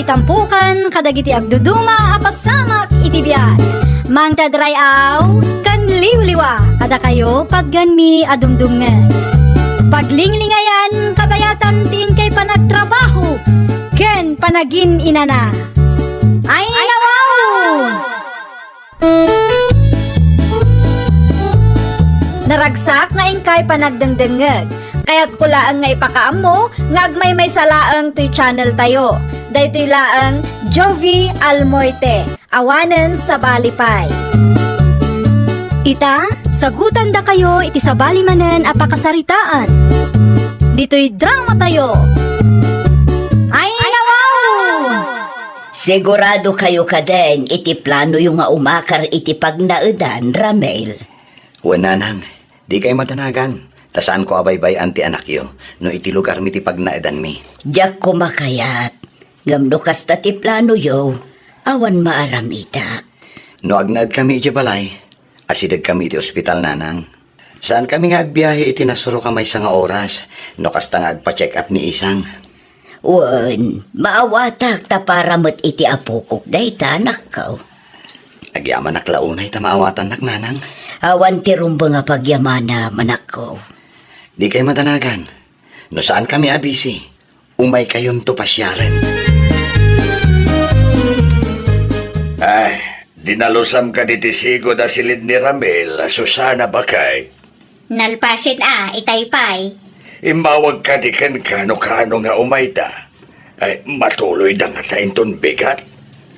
tampukan kadagiti agduduma apasamak iti biag. Mangtadrayaw kan liwliwa kada kayo pagganmi adumdumngan. Paglinglingayan kabayatan tin kay panagtrabaho ken panagin inana. Ay nawaw! Naragsak nga ingkay panagdengdengeg. Kaya't kulaan nga ipakaam mo, nga agmay may salaang to'y channel tayo. Daytoy laang Jovi Almoite, awanen sa Balipay. Ita, sagutan da kayo iti sa balimanen apakasaritaan. Dito'y drama tayo. Ay nawaw! Sigurado kayo kaden iti plano yung nga umakar iti pagnaudan, Ramel. Wananang, di kayo matanagan. Tasaan ko abaybay anti anak yo, no iti lugar mi ti pagnaidan mi. Diyak kumakayat. Gamdo kasta ti plano yo, awan maaram ita. No agnaad kami iti balay, asidag kami iti ospital nanang. Saan kami nga agbiyahe iti nasuro kamay sa nga oras, no kasta nga agpa-check up ni isang. Wan, maawatak ta para met iti apukok dayta nakkaw. Agyaman naklaunay ta maawatan nak nanang. Awan ti rumba nga pagyamana manakaw. Di kayo matanagan. No saan kami abisi, umay kayon to pasyaran. Ay, dinalusam ka ditisigo na silid ni Ramel, Susana Bakay. Nalpasin itaypay. Imawag ka di kan kano-kano nga umayda. Ay, matuloy da nga tainton bigat.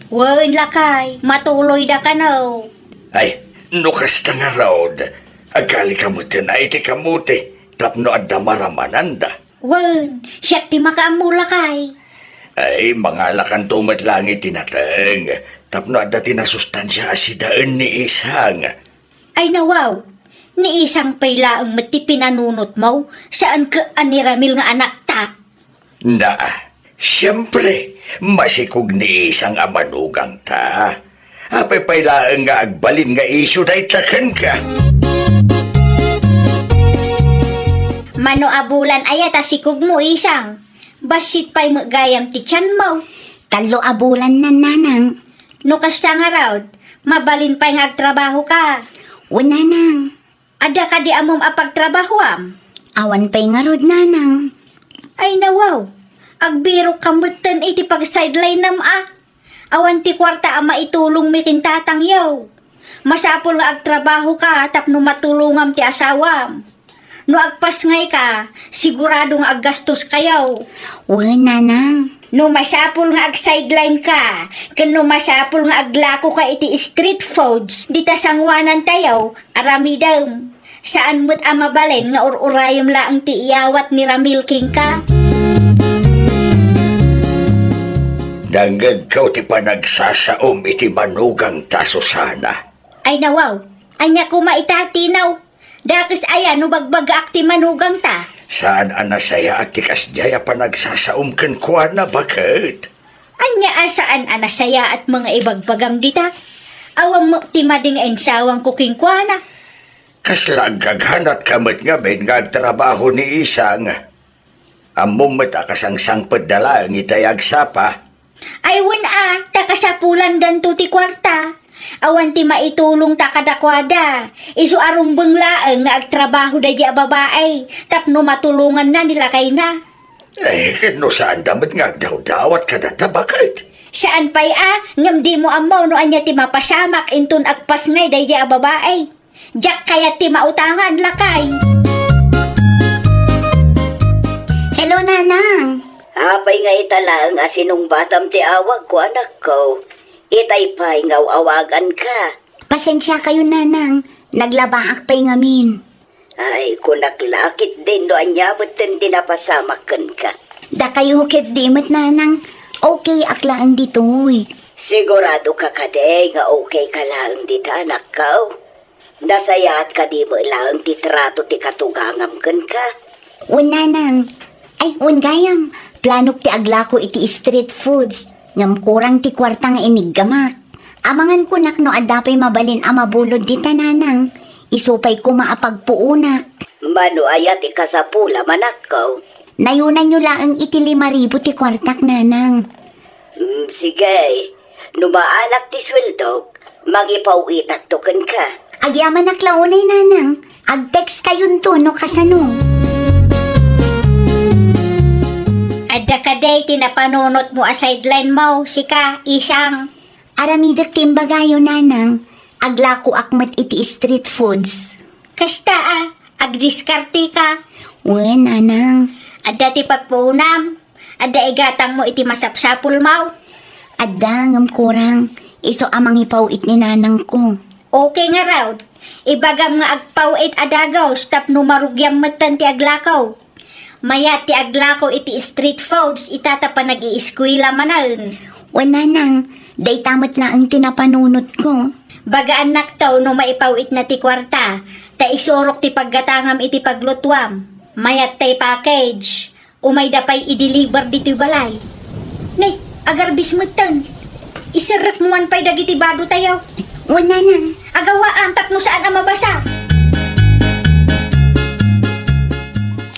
Wan lakay, matuloy da ka no. Ay, nukasta nga raod. Agali kamuti na iti kamuti. Tapno adda maramananda. Wan, siya ti makaamu lakay. Ay, mga lakan tumad lang itinatang. Tapno adda tinasustansya asidaan ni isang. Ay nawaw, ni isang payla ang mati pinanunot mo, saan ka aniramil nga anak ta? Na, siyempre, masikog ni isang amanugang ta. Apay paylaan nga agbalin nga iso na itakan ka. Mano abulan ayata sikog mo isang. Basit pa'y magayam ti tiyan mo. Talo abulan na nanang. No kasta nga raw, mabalin pa'y nga agtrabaho ka. Una nang. Ada ka di amom apagtrabaho am. Awan pa'y nga rod nanang. Ay nawaw, agbiro kamutan iti pag-sideline nam Awan ti kwarta ama itulong mi kintatang yaw. Masapol nga agtrabaho ka tapno matulungam ti asawam. No agpas ngay ka, sigurado nga aggastos kayaw. Una nang. No masapol nga ag-sideline ka, kano masapol nga aglako ka iti street foods, di ta sangwanan tayaw, arami daw. Saan mo't amabalen nga ururayom laang ti iyawat ni Ramil King ka? Danggad ka ti panagsasaom iti manugang ta, Susana. Ay nawaw, anya ko maitatinaw. Dakis ayan no bagbaga akti manugang ta. Saan anasaya at tikas jaya panagsasaom kan kuha na bakit? Anya asaan anasaya at mga ibagbagang dita. Awang mo ti mading ensawang kuking kuana. Kaslang gaghanat kamot nga ben nga trabaho ni isang. Amom matakasang sangpad dala ang itayag sapa. Ay wan takasapulan dan tuti kwarta. Awan ti maitulong ta kadakwada. Isu arumbeng laeng nga agtrabaho da diya babae. Tapno matulungan na nila kay na. Eh, kano saan damat nga agdaw-dawat ka data bakit? Saan pa'y ngam di mo amaw no anya ti mapasamak intun agpas ngay da diya babae. Diyak kaya ti mautangan lakay. Hello nanang. Apay nga italang asinong batam ti awag ko anak ko. Itay pa'y ngaw-awagan ka. Pasensya kayo nanang. Naglabaak pa'y ngamin. Ay, kunaklakit din do anyabot din dinapasamakan ka. Da kayo hukit dimot nanang. Okay aklaan ditoy. Sigurado ka kade nga okay ka lang dito anak ka. Nasayat ka di mo lang ti trato ti katugangam kan ka. Una nang. Ay, gayam. Planok ti aglako iti street foods. Ngam kurang ti kwarta nga iniggamak. Amangan ko nak no adapay mabalin amabulod di tananang. Isupay ko maapagpuunak. Mano ayat ikasapula manakaw. Nayunan nyo lang iti 5,000 ti kwartak nanang. Sige, numaalak ti sweldo, magipawitak token ka. Agyaman na klaunay nanang. Ag-text kayun to no kasano. Adda ka day, tinapanunot mo a sideline mo, sika, isang. Aramidak timbagayo nanang. Aglako akmat iti street foods. Kasta agdiskarte ka. Wen nanang. Adda ti pagpunam. Adda igatang mo iti masapsapul mo. Adda ngam kurang. Iso amang ipawit ni nanang ko. Okay nga raw. Ibagam nga agpawit adagaw, stop numarugyam matan ti aglakaw. Mayat ti aglakaw iti street foods, itata pa nag-iiskwila manan. Wen nanang. Day tamat lang ang tinapanunot ko. Bagaan naktaw no maipawit na ti kwarta, ta isurok ti paggatangam iti paglutwam. Mayat tay package, umay dapay i-deliver dito balay. Nay, agarbis mo tan. Isirek mo man pay dagiti bado tayo. Wen nanang. Agawaan tapno saan ang mabasa.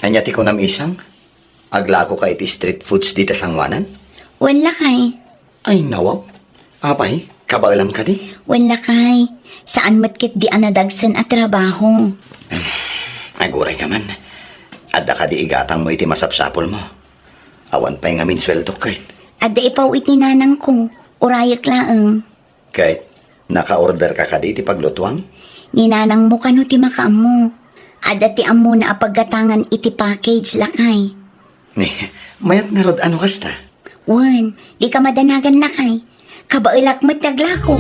Anyati ko nam isang? Aglako ka iti street foods dita sangwanan? Wen lakay. Ay, nawaw. Apay, kabailam ka di? Wen lakay. Saan matkit di anadagsan at trabaho. Aguray ka man. Adda ka di igatang mo iti masapsapol mo. Awan pa'y ngamin sweldo kahit. Adda ipawit ni nanang ko. Urayak laang. Kahit naka-order ka di iti paglutuang? Ninanang mo kano ti makaam mo. Adda ti amo na apaggatangan iti package lakay. Mayat nga rod ano kasta? Wen, di ka madanagan lakay. Kabailak mo't taglako.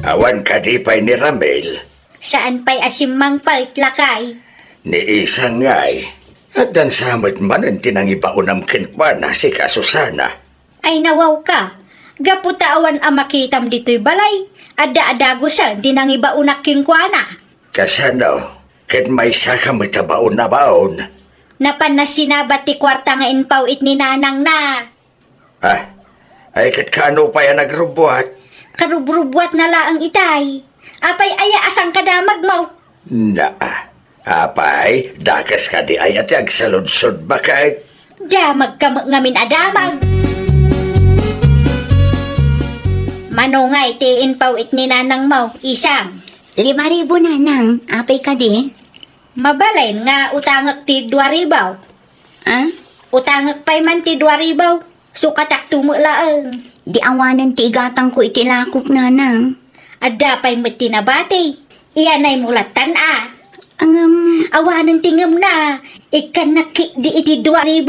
Awan ka di pa'y ni Ramel, Saan pa'y asimang pait lakay? ni isang ngay. At dan samot man ang tinangibaunam kinkwana si Kasusana. Ay nawaw ka. Gaputawan ang makitam dito'y balay. Adda-adagusan, dinangiba unak kingkwana. Kasano, ket may saka matabaon na baon. Napan na sinabat ti kwarta nga inpawit ni nanang na. Ay ket kano pa yan nagrubuhat? Karubrubwat na laang itay. Apay aya asang kadamag mo. Apay, dakas ka di ay ati agsaludsod ba kay? Damag ka ngamin adamag. Manungay ti inpawit ni nanang mo, isang. 5,000 nanang. Apay ka di? Mabalay nga utangak ti 2,000. Ah? Utangak pa'y man ti 2,000. Sukatak tumulaang. Di awanan ti igatang ko iti lakok nanang. Adda pa'y matinabati. Iyanay mulatan Ang Awanan tingam na. Ikan naki di iti 2,000.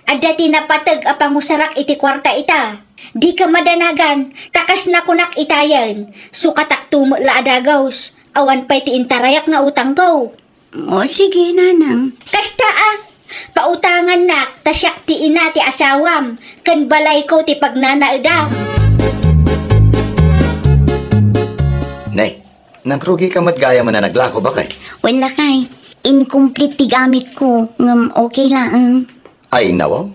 Adda tinapatag apang usarak iti kwarta ita. Di ka madanagan. Takas na kunak itayan. Sukatak tumula adagaws. Awan pa'y ti intarayak nga utang ko. O sige nanang. Kasta pautangan na, tasyak ti ina ti asawam, kan balay ko ti pagnanaedam. Nay, nagrugi ka matgaya mo na naglako ba kay? Wen lakay. Incomplete ti gamit ko. Ngam okay lang. Ay, nawaw.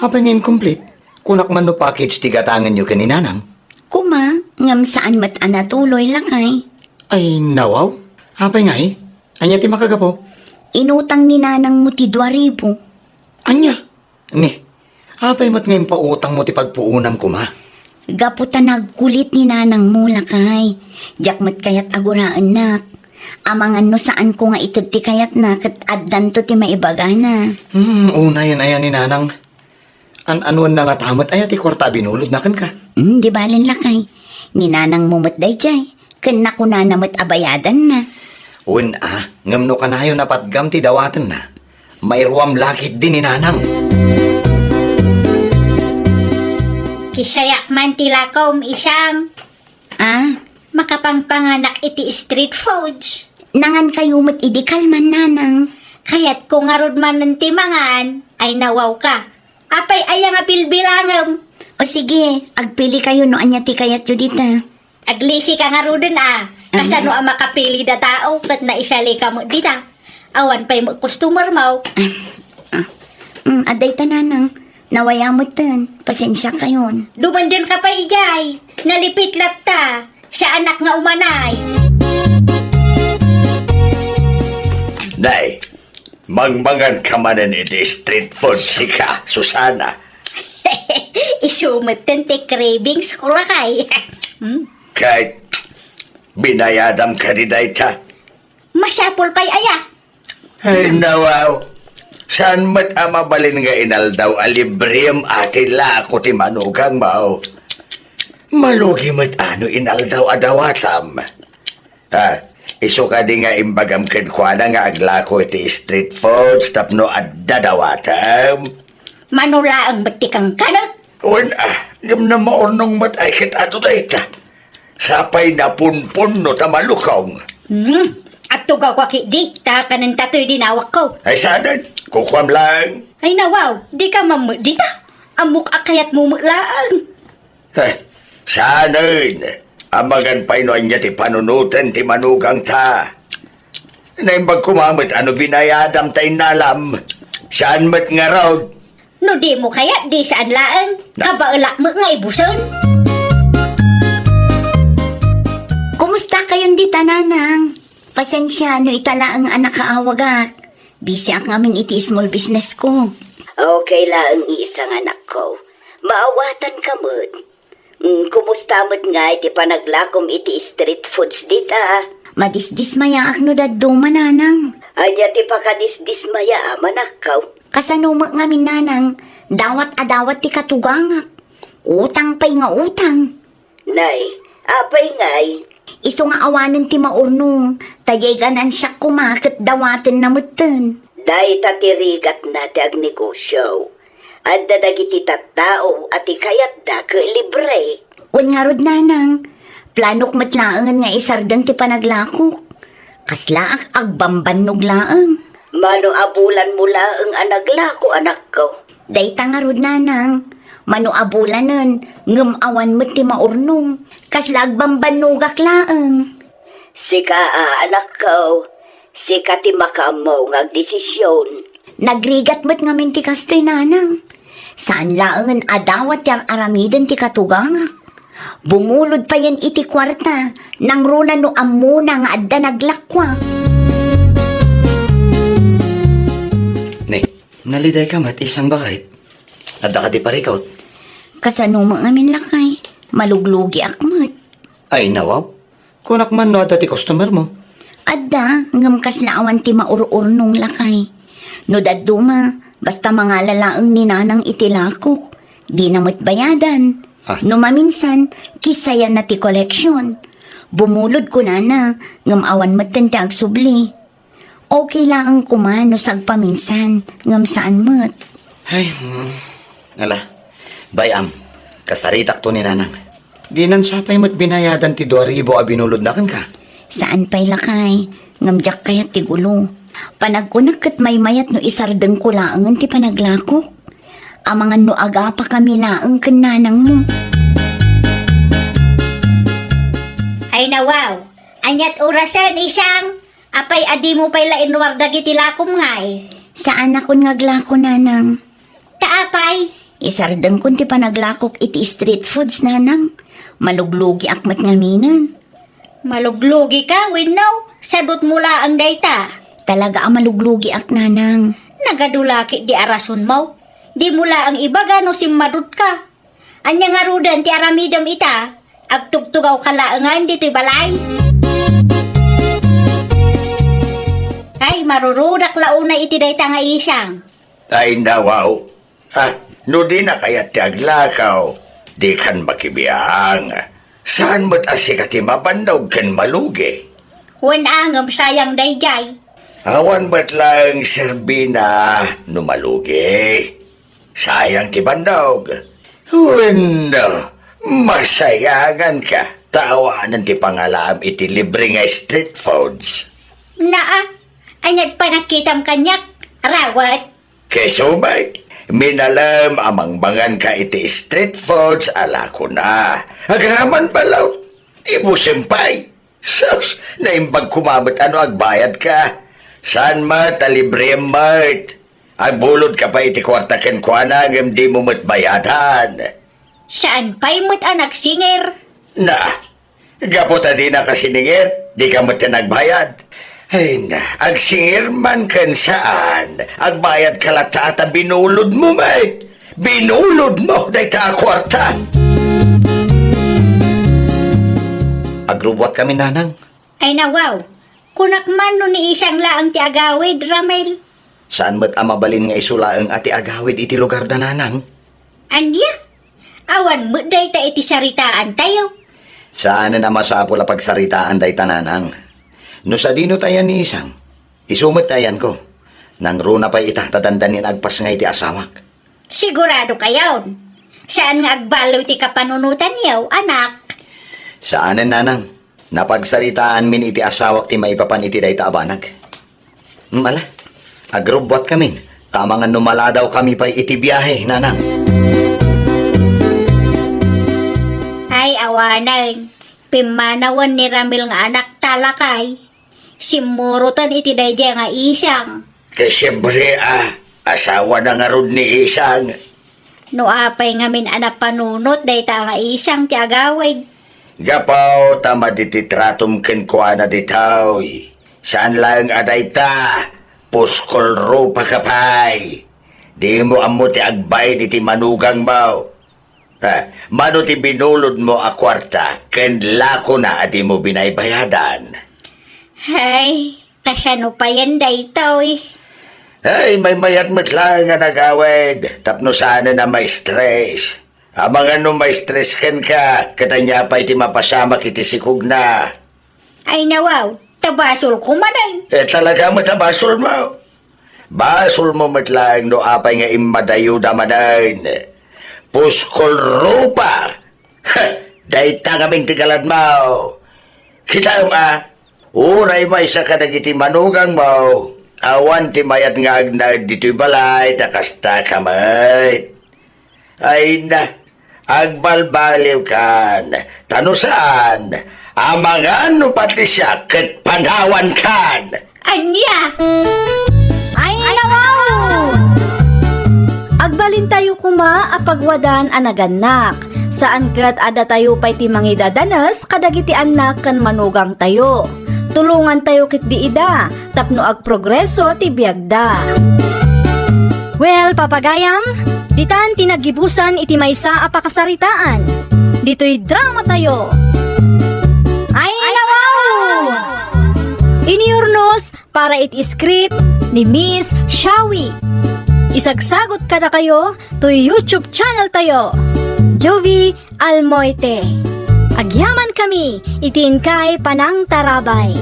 Apay nga incomplete. Kunak man no package ti gatangan nyo kaninanang. Kuma, ngam saan mat anatuloy lakay. Ay, nawaw. Apay nga eh. Anya ti makagapo? Inutang ni nanang mo ti 2,000. Anya? Ni, apay mat ngayon pa utang mo ti pagpuunam ko ma. Gaputa nagkulit ni nanang mo lakay. Diyak mat kayat aguraan nak. Amangan no saan ko nga itad ti kayat na kat addan to ti maibagana. Una yan ayan ni nanang. Anuan na nga tamat ay ti kwarta binulod na kan ka. Di balin lakay. Ni nanang mo mat dayjay. Kan na ko na namat abayadan na. Ngamno ka na yun napatgam ti dawatan na. May ruwam lakit din ni nanang. Kisayak man tilakom isang, Ah, makapangpanganak iti street foods. nangan kayo mat idikal man nanang. Kaya't kung arod man ng timangan, ay nawaw ka. Apay aya nga bilbilangam. O sige, agpili kayo no anya ti kayat yu dita. Aglisi ka nga rodin Kasano ang makapili da tao, kat naisali ka mo dita. Awan pa'y mo customer mo. Aday ta nanang. Nawaya mo tan. Pasensya kayon. Dumandun ka pa ijay. Nalipit latta. Siya anak nga umanay. Nay, Mangmangan ka manan iti street food sika, Susana. Isumatan ti cravings ko lakay. Kahit binayadam ka di dayta. Masyapol pa'y aya. Ay, nawaw. Saan mat amabalin nga inaldaw alibriem ati lako ti manugang mao? Malugi mat ano inaldaw adawatam. Iso ka di nga imbagam kedkwana nga aglako iti street foods tapno addadawatam. Manula ang batikang kanan. Gam na maunong mat ay kit ato dayta. Sapay na punpun no tamalukong. At tugaw ko di, takanan tatoy dinawak ko. Ay sadan, kukwam lang. Ay nawaw, di ka mamudita. Amok akayat mumutlaan. Sanan, amagan pa ino niya ti panunutan ti manugang ta. Naimbag kumamit ano binayadam tayo nalam. Saan mat nga raw? No di mo kaya di saan laan. Kabaala mo nga ibuson. Kumusta kayong di tananang? Pasensya, no itala ang anak kaawagak. Busy ak ngamin iti small business ko. Okay lang isang anak ko. Maawatan ka mo't. Kumusta mo't nga iti panaglakom iti street foods dita? Madisdismaya ak no daddo mananang. Anya ti pakadisdismaya manakaw. Kasanumak ngamin nanang, dawat adawat ti katugangak. Utang pa'y nga utang. Nay, apay ngay. Iso nga awanan ti maurnong, tayay ganan siya kumakit dawatin na mutin. Day tatirigat na ti agnegosyo. At dadagiti tattao at ikayat da ke libre. Wan nga rod nanang, planok matlaangan nga isardang ti panaglakok. Kaslaak agbambanog laang. Mano abulan mula ang anaglako anak ko. Dayta nga rod nanang, mano abulanan, ngem awan mo ti maurnong, kaslag bambanugak laang. Sika anak ko. Sika ti makamo nga desisyon. Nagrigat mo't ngamin ti kastoy nanang. Saan laangan adawat ti aramiden ti katugangak. Bumulod pa yan iti kwarta, nang runa no amuna nga adda naglakwa. Ne, naliday ka mat isang bakit. Adda ka di parikaw. Kasano mo ngamin lakay, maluglugi akmat. Ay nawaw. Kunak man no adda ti customer mo. Adda, ngam kaslaawan ti maur-urnong lakay. No daduma, basta mga lalaang ninanang itilakok. Di namot bayadan. No maminsan, kisayan na ti koleksyon. Bumulod ko na ngam awan matin ti agsubli. Okay lang ang kumano sagpaminsan, ngam saan mat. Ay, ala. Bayam, kasaritak to ni nanang. Di nan sapay mo't binayadan ti 2,000 a binulod na kan ka. Saan pa'y lakay, ngam jak kayat ti gulo. Panagkunak kat may mayat no isardeng ko laangan ti panaglako. Amangan no aga pa kami laang kan nanang mo. Ay nawaw, anyat orasan isang. Apay adi mo pa'y lainwar dagiti lakom ngay. Saan ako ngaglako nanang? Taapay. Isardeng kun ti panaglakok iti street foods nanang. Maluglugi akmat ngaminan. Maluglugi ka, winaw. Sadot mula ang dayta. Talaga ang maluglugi ak nanang. Nagadulaki di arason mo. Di mula ang ibaga no simmadot ka. Anya nga rudan ti aramidam ita. Agtugtugaw kalaangan dito'y balay. Ay, marurudak launa iti dayta nga isang. Ay, nawaw. No di na kaya ti aglakaw. Di kan makibiyang. Saan mo't asikati mabandaw kan malugi? Wan angam sayang dayjay. Awan ba't lang serbina no malugi? Sayang ti bandog. Wendo, masayangan ka. Tawanan ti pangalam iti libre nga street foods. Naa, anyat pa nakitam kanyak. Rawat. Kesumay, minalam amang bangan ka iti street foods ala ko na. Agaman balaw, ibusempay. Sus, naimbag kumamit ano agbayad ka. San ma talibre mat? Agbulod ka pa iti kwarta ken kuana ngem di mo matbayadan. Saan pa'y mo't anak singer? Na, gaputa di na kasiningir, di ka mat nagbayad. Ay na, ag singirman kan saan, ag bayad kalatata binulod mo, mate. Binulod mo, day ta kwarta. Agrubwat kami, nanang. Ay nawaw, kunakman no ni isang laang ti agawid, Ramel. Saan mo't amabalin nga isulaang ati agawid iti lugar da, nanang? Anya? Awan mo day ta iti saritaan tayo. Saan na masapol a pagsaritaan day tananang? No sa dino tayan ni isang, isumot tayan ko. Nang runa pa itatadandanin agpas nga iti asawak. Sigurado kayon. Saan nga agbalo iti kapanunutan yaw, anak? Saanan, nanang? Napagsaritaan min iti asawak ti maipapan iti day taabanag. Mala, agrubwat kami. Tamangan numala daw kami pa iti biyahe, nanang. Ay awanan, pimanawan ni Ramil nga anak talakay. Simurutan iti dayjay nga isang. Kaya siyempre, asawa na nga rod ni isang. No apay nga min anak panunot dayta nga isang ti agawid. Gapaw, tama dititratum ken kuana ditaw. Saan lang aday ta? Puskol ro pa kapay. Di mo amo ti agbay di ti manugang mo. Mano ti binulod mo a kwarta, ken lako na adi mo binaybayadan. Ay, kasano pa yan dayta Ay, may mayat lang nga nagawid. Tapno sana na may stress. Amang ano may stress ken ka, katanya pa iti mapasama kiti sikog na. Ay nawaw, tabasol ko manan. Talaga matabasol mo. Basol mo matlang no apay nga imadayo damanan. Puskol rupa. Dahita kaming tigalad mo. Kita uray may sa kadagiti manugang mo. Awan ti mayat nga agnag dito'y balay, takasta kamay. Ay na, agbalbaliw kan. Tano saan? Amangan no pati siya, ket panawan kan. Anya! Ay, nawaw! Agbalin tayo kuma apagwadan anaganak. Saan kat ada tayo pa'y ti mangidadanas kadagiti anak kan manugang tayo. Tulungan tayo kit di ida, tapno ag progreso ti biagda. Well, papagayam, ditan tinagibusan iti maysa a pakasaritaan. Dito'y drama tayo. Ay, nawaw! Iniurnos para iti script ni Miss Shawi. Isagsagot ka na kayo to YouTube channel tayo, Jovi Almoite. Agyaman kami, itin kay Panang Tarabay.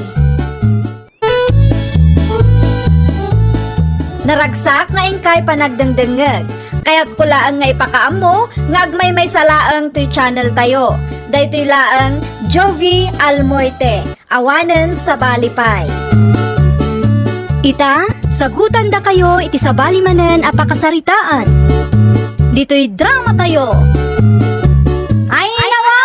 Naragsak nga ingkay panagdengdengeg, kaya't kulaan nga ipakaamo, nga agmay may salaang to'y channel tayo. Daytoy laang Jovi Almoite, awanen sa balipay. Ita, sagutan da kayo iti sa balimanen a pakasaritaan. Dito'y drama tayo. Ay, nawaw!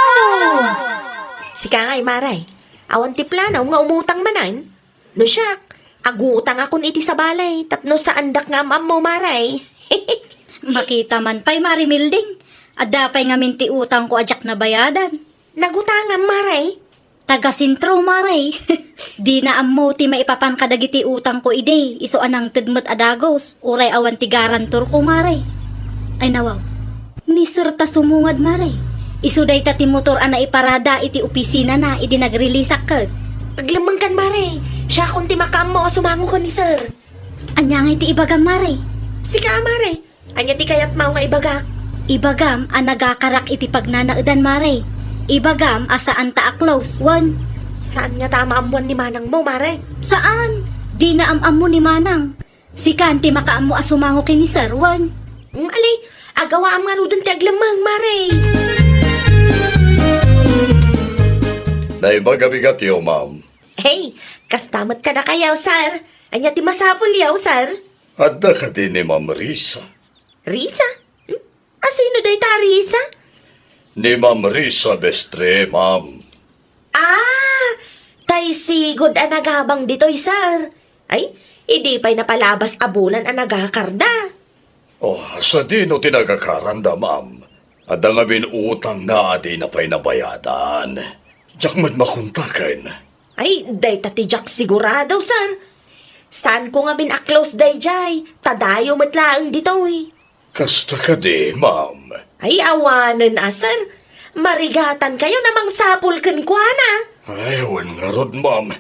Sika nga maray. Awan ti plano nga umutang manan. No siyak, agutang akon iti sa balay. Tapno sa andak nga amam mo maray. Makita man pa'y marimilding. Adapay nga minti utang ko ajak na bayadan. Nagutangan maray. Taga sintro maray. Di na ammo ti maipapan kadagiti utang ko ide. Iso anang tudmot adagos. Uray awan ti garantor ko maray. Ay nawaw. Ni Sir ta sumungad maray. Iso day ta ti motor ana iparada iti opisina na idi nagrelease kag. Paglamang kan maray. Siya akong ti makam mo o sumango ko ni sir. Anya nga iti ibagam maray. Sika maray. Anya ti kayat mao nga ibagak. Ibagam ang nagakarak iti pagnanaudan maray. Ibagam asaan ta a close. One. Saan nga tama amuan ni manang mo maray? Saan? Di na amam mo ni Manang. Si Kanti makaam mo asumango kini Sir. One. Alay, agawa am nga rudan ti aglamang maray. Naibaga-bigat yo, ma'am. Hey, kastamat ka na kayaw sir. Anya ti masapol yaw sir. Adda ka din ni Ma'am Risa. Risa? Asino day ta Risa? Ni Ma'am Risa Bestre, ma'am. Tay si good ang nagabang dito'y sir. Ay, hindi pa'y napalabas abulan ang nagakarda. Oh, sa dino tinagakaranda, ma'am. Adda nga utang na adi na pa'y nabayadan. Diyak makuntakan. Ay, day tatijak sigurado, sir. Saan ko nga bin-close day jay? Tadayo matlaang dito eh. Kasta ka di, ma'am. Ay, awanan sir. Marigatan kayo namang sapul kan kwa na. Ay, wan nga rod, ma'am.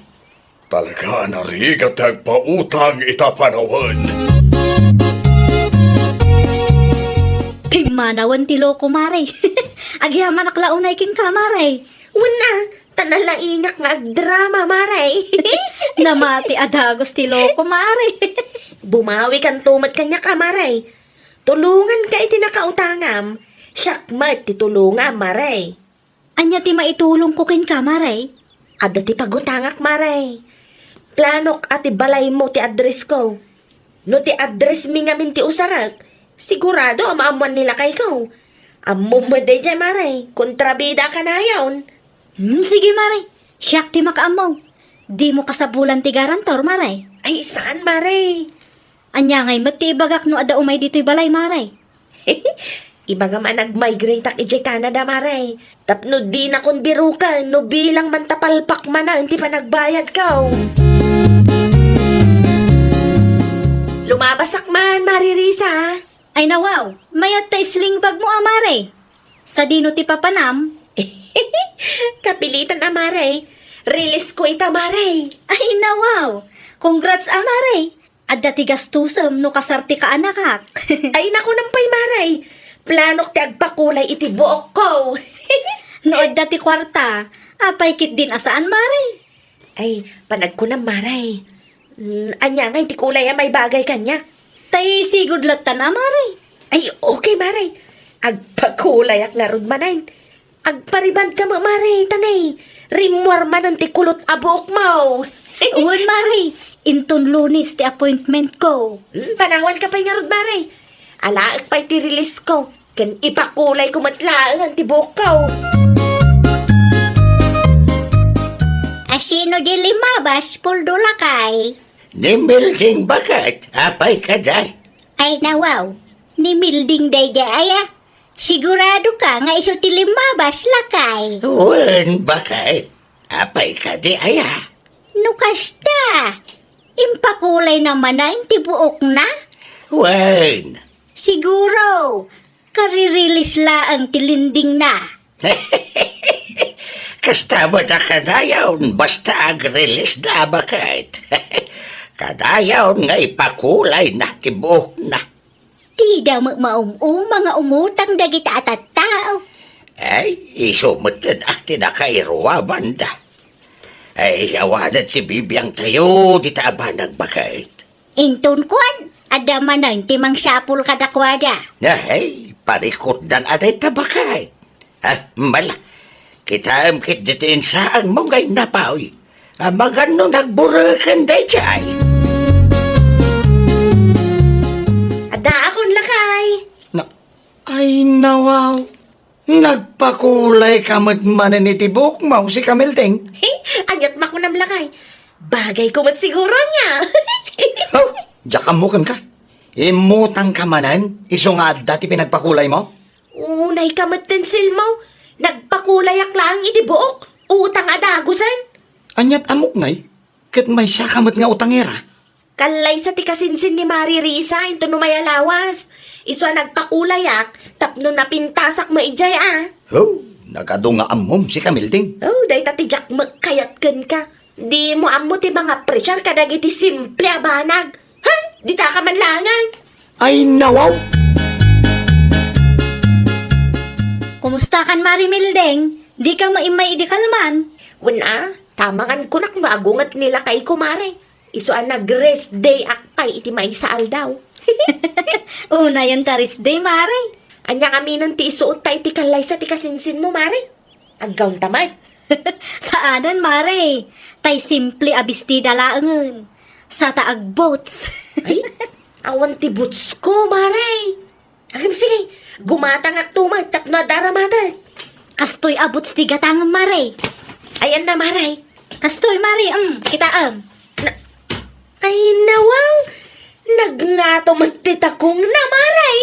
Talaga narigat pautang itapanawan. Timanawan ti loko, Maray. Agyaman naklaunay king ka, Maray. Wala, tanalaingak nga drama, maray. Namati adagos ti loko, Maray. Bumawi kan tumat kanya ka, maray. Tulungan ka iti nakautangam. Syakmat ti tulungan, maray. Anya ti maitulong ko kin ka, Maray. Ada ti pagutangak, maray. Planok ati balay mo ti address ko. No ti address mi ngamin ti usarak, sigurado amaamuan nila kay ko. Ammo mo de dyan, maray. Kontrabida ka na yon. Sige, Maray. Siyak ti makaamaw. Di mo kasabulan ti garantor, Maray. Ay, saan, maray? Anya ngay magtibagak no ada umay dito'y balay, Maray. Ibaga man nag-migrate ak ije Canada, maray. Tapno di na kon birukan, no bilang man tapalpak man na, hindi pa nagbayad ka. Lumabasak man, Maririsa. Ay nawaw, mayat ta isling bag mo, Maray. Sa dino ti papanam. Kapilitan, Maray. Release ko ita, Maray. Ay nawaw, congrats, Maray. Adda ti gastusem no kasarti ka anakak. Ay, naku nampay, Maray. Planok ti agpakulay iti buok ko. No adda ti kwarta, apay kit din asaan, Maray. Ay, panag ko na, Maray. Anya nga, iti kulay may bagay kanya. Tay sigudlat ta na, Maray. Ay, okay, Maray. Agpakulay ak narod manan. Agpariband ka mo, Maray, tanay. Rimwar man ang tikulot abok mo. Uwan, Maray. Inton lunis ti appointment ko. Panawan ka pa'y narod, Maray. Alaag pa'y ti-release ko. Kan ipakulay ko matlaang ang tibok ko. Asino di limabas, puldula kay. Ni Milding bakat, apay ka day. Ay nawaw, ni Milding day aya. Sigurado ka nga iso ti limabas lakay. Wan bakat, apay ka di aya. Nukasta, impakulay naman na ti buok na. Wan. Siguro, karirilis laang tilinding na. Kasta mo na kadayaw, basta ag-release na bakat. Kadayaw nga ipakulay na tibok na. Tida mga umutang dagita at tao. Ay, isumot na tinakairuwa banda. Ay, awanan ti bibiyang tayo, di taba nagbakait. Inton kwan, adaman na timang sapul kadakwada. Ay, parikot dan aday tabakait. Mala, kita amkit ditiin saan mo ngay napawi. Magano nagburakan day jay. Ada akong lakay. Ay, nawaw. Nagpakulay kamad manan ni tibok mo si Kamilding. Anyat makunam lakay. Bagay ko mat siguro niya. Oh, jakamukan ka. Imutang ka manan, iso nga dati pinagpakulay mo? Unay ka matensil mo. Nagpakulay ak lang iti buok. Utang adagusan. Anyat amok ngay, kat may sakamat nga utangera. Kalay sa tikasinsin ni Mari Risa, into numayalawas. Iswa nagpakulayak, tapno napintasak mo ijay Oh, nagadunga amom si Kamilding. Oh, day tatijak magkayatkan ka. Di mo amo ti mga presyar kadag iti simple abanag. Ha? Di ta ka manlangan. Ay, nawaw. Kumusta kan, Mari Mildeng? Di ka maimay di kalman. Wala, tamangan ko nak maagungat nila kay kumare. Isuan nag-rest day akpay iti may saal daw. Una yung Thursday, Mari. Anya kami nang ti isuot ta iti kalay sa tikasinsin mo, mare. Aggaw tamad. Saanan, Mari? Tay simple abistida laangan. Sa taag boats. Ay, awan ti boots ko, mare. Agam sige, gumatang ak tumad tapno daramatan. Kastoy abots ti gatangan, Mari. Ayan na, mare. Kastoy, Mari. Kita. Ay, nawaw. Nagngato magtitakong na, maray.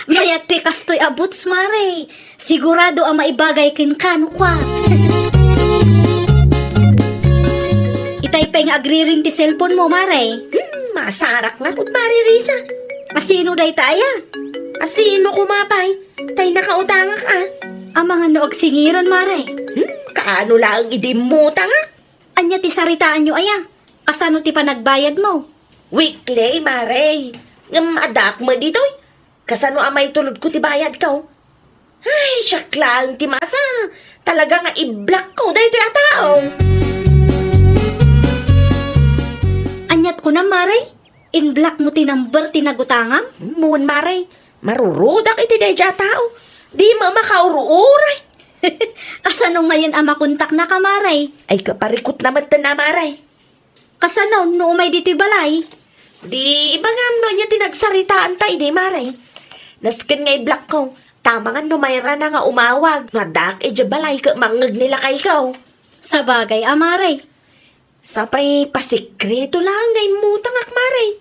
Mayat ti kastoy abots, Mari. Sigurado ang maibagay kin kano kwa. nga agriring ti cellphone mo, Maray. Masarak nga kung Maririsa. Asino day taya? Asino kumapay? Tay nakautangak ah. Ang mga noog singiran, Maray. Kaano lang idimuta nga? Anya ti saritaan nyo aya. Kasano ti panagbayad mo? Weekly, Maray. Adak mo dito eh. Kasano amay tulod ko ti bayad ka? Ay, siyak lang ti masa. Talaga nga i-block ko dahil yung tao. Anyat ko na, Maray. In-block mo ti number tinagutangam? Muwan, Maray. Marurudak iti dahil yung tao. Di mo makauruuray. Kasano ngayon ang makontak na ka, Maray? Ay, kaparikot naman ta na, Maray. Kasano no umay dito'y balay? Di iba nga no niya tinagsaritaan tayo, di, Maray. Naskin nga i-block ko. Tama nga numayra na nga umawag. Nadak, balay ka mangag nila kay ikaw. Sa bagay, Maray. Sapay pasikreto lang ngay mutang Maray.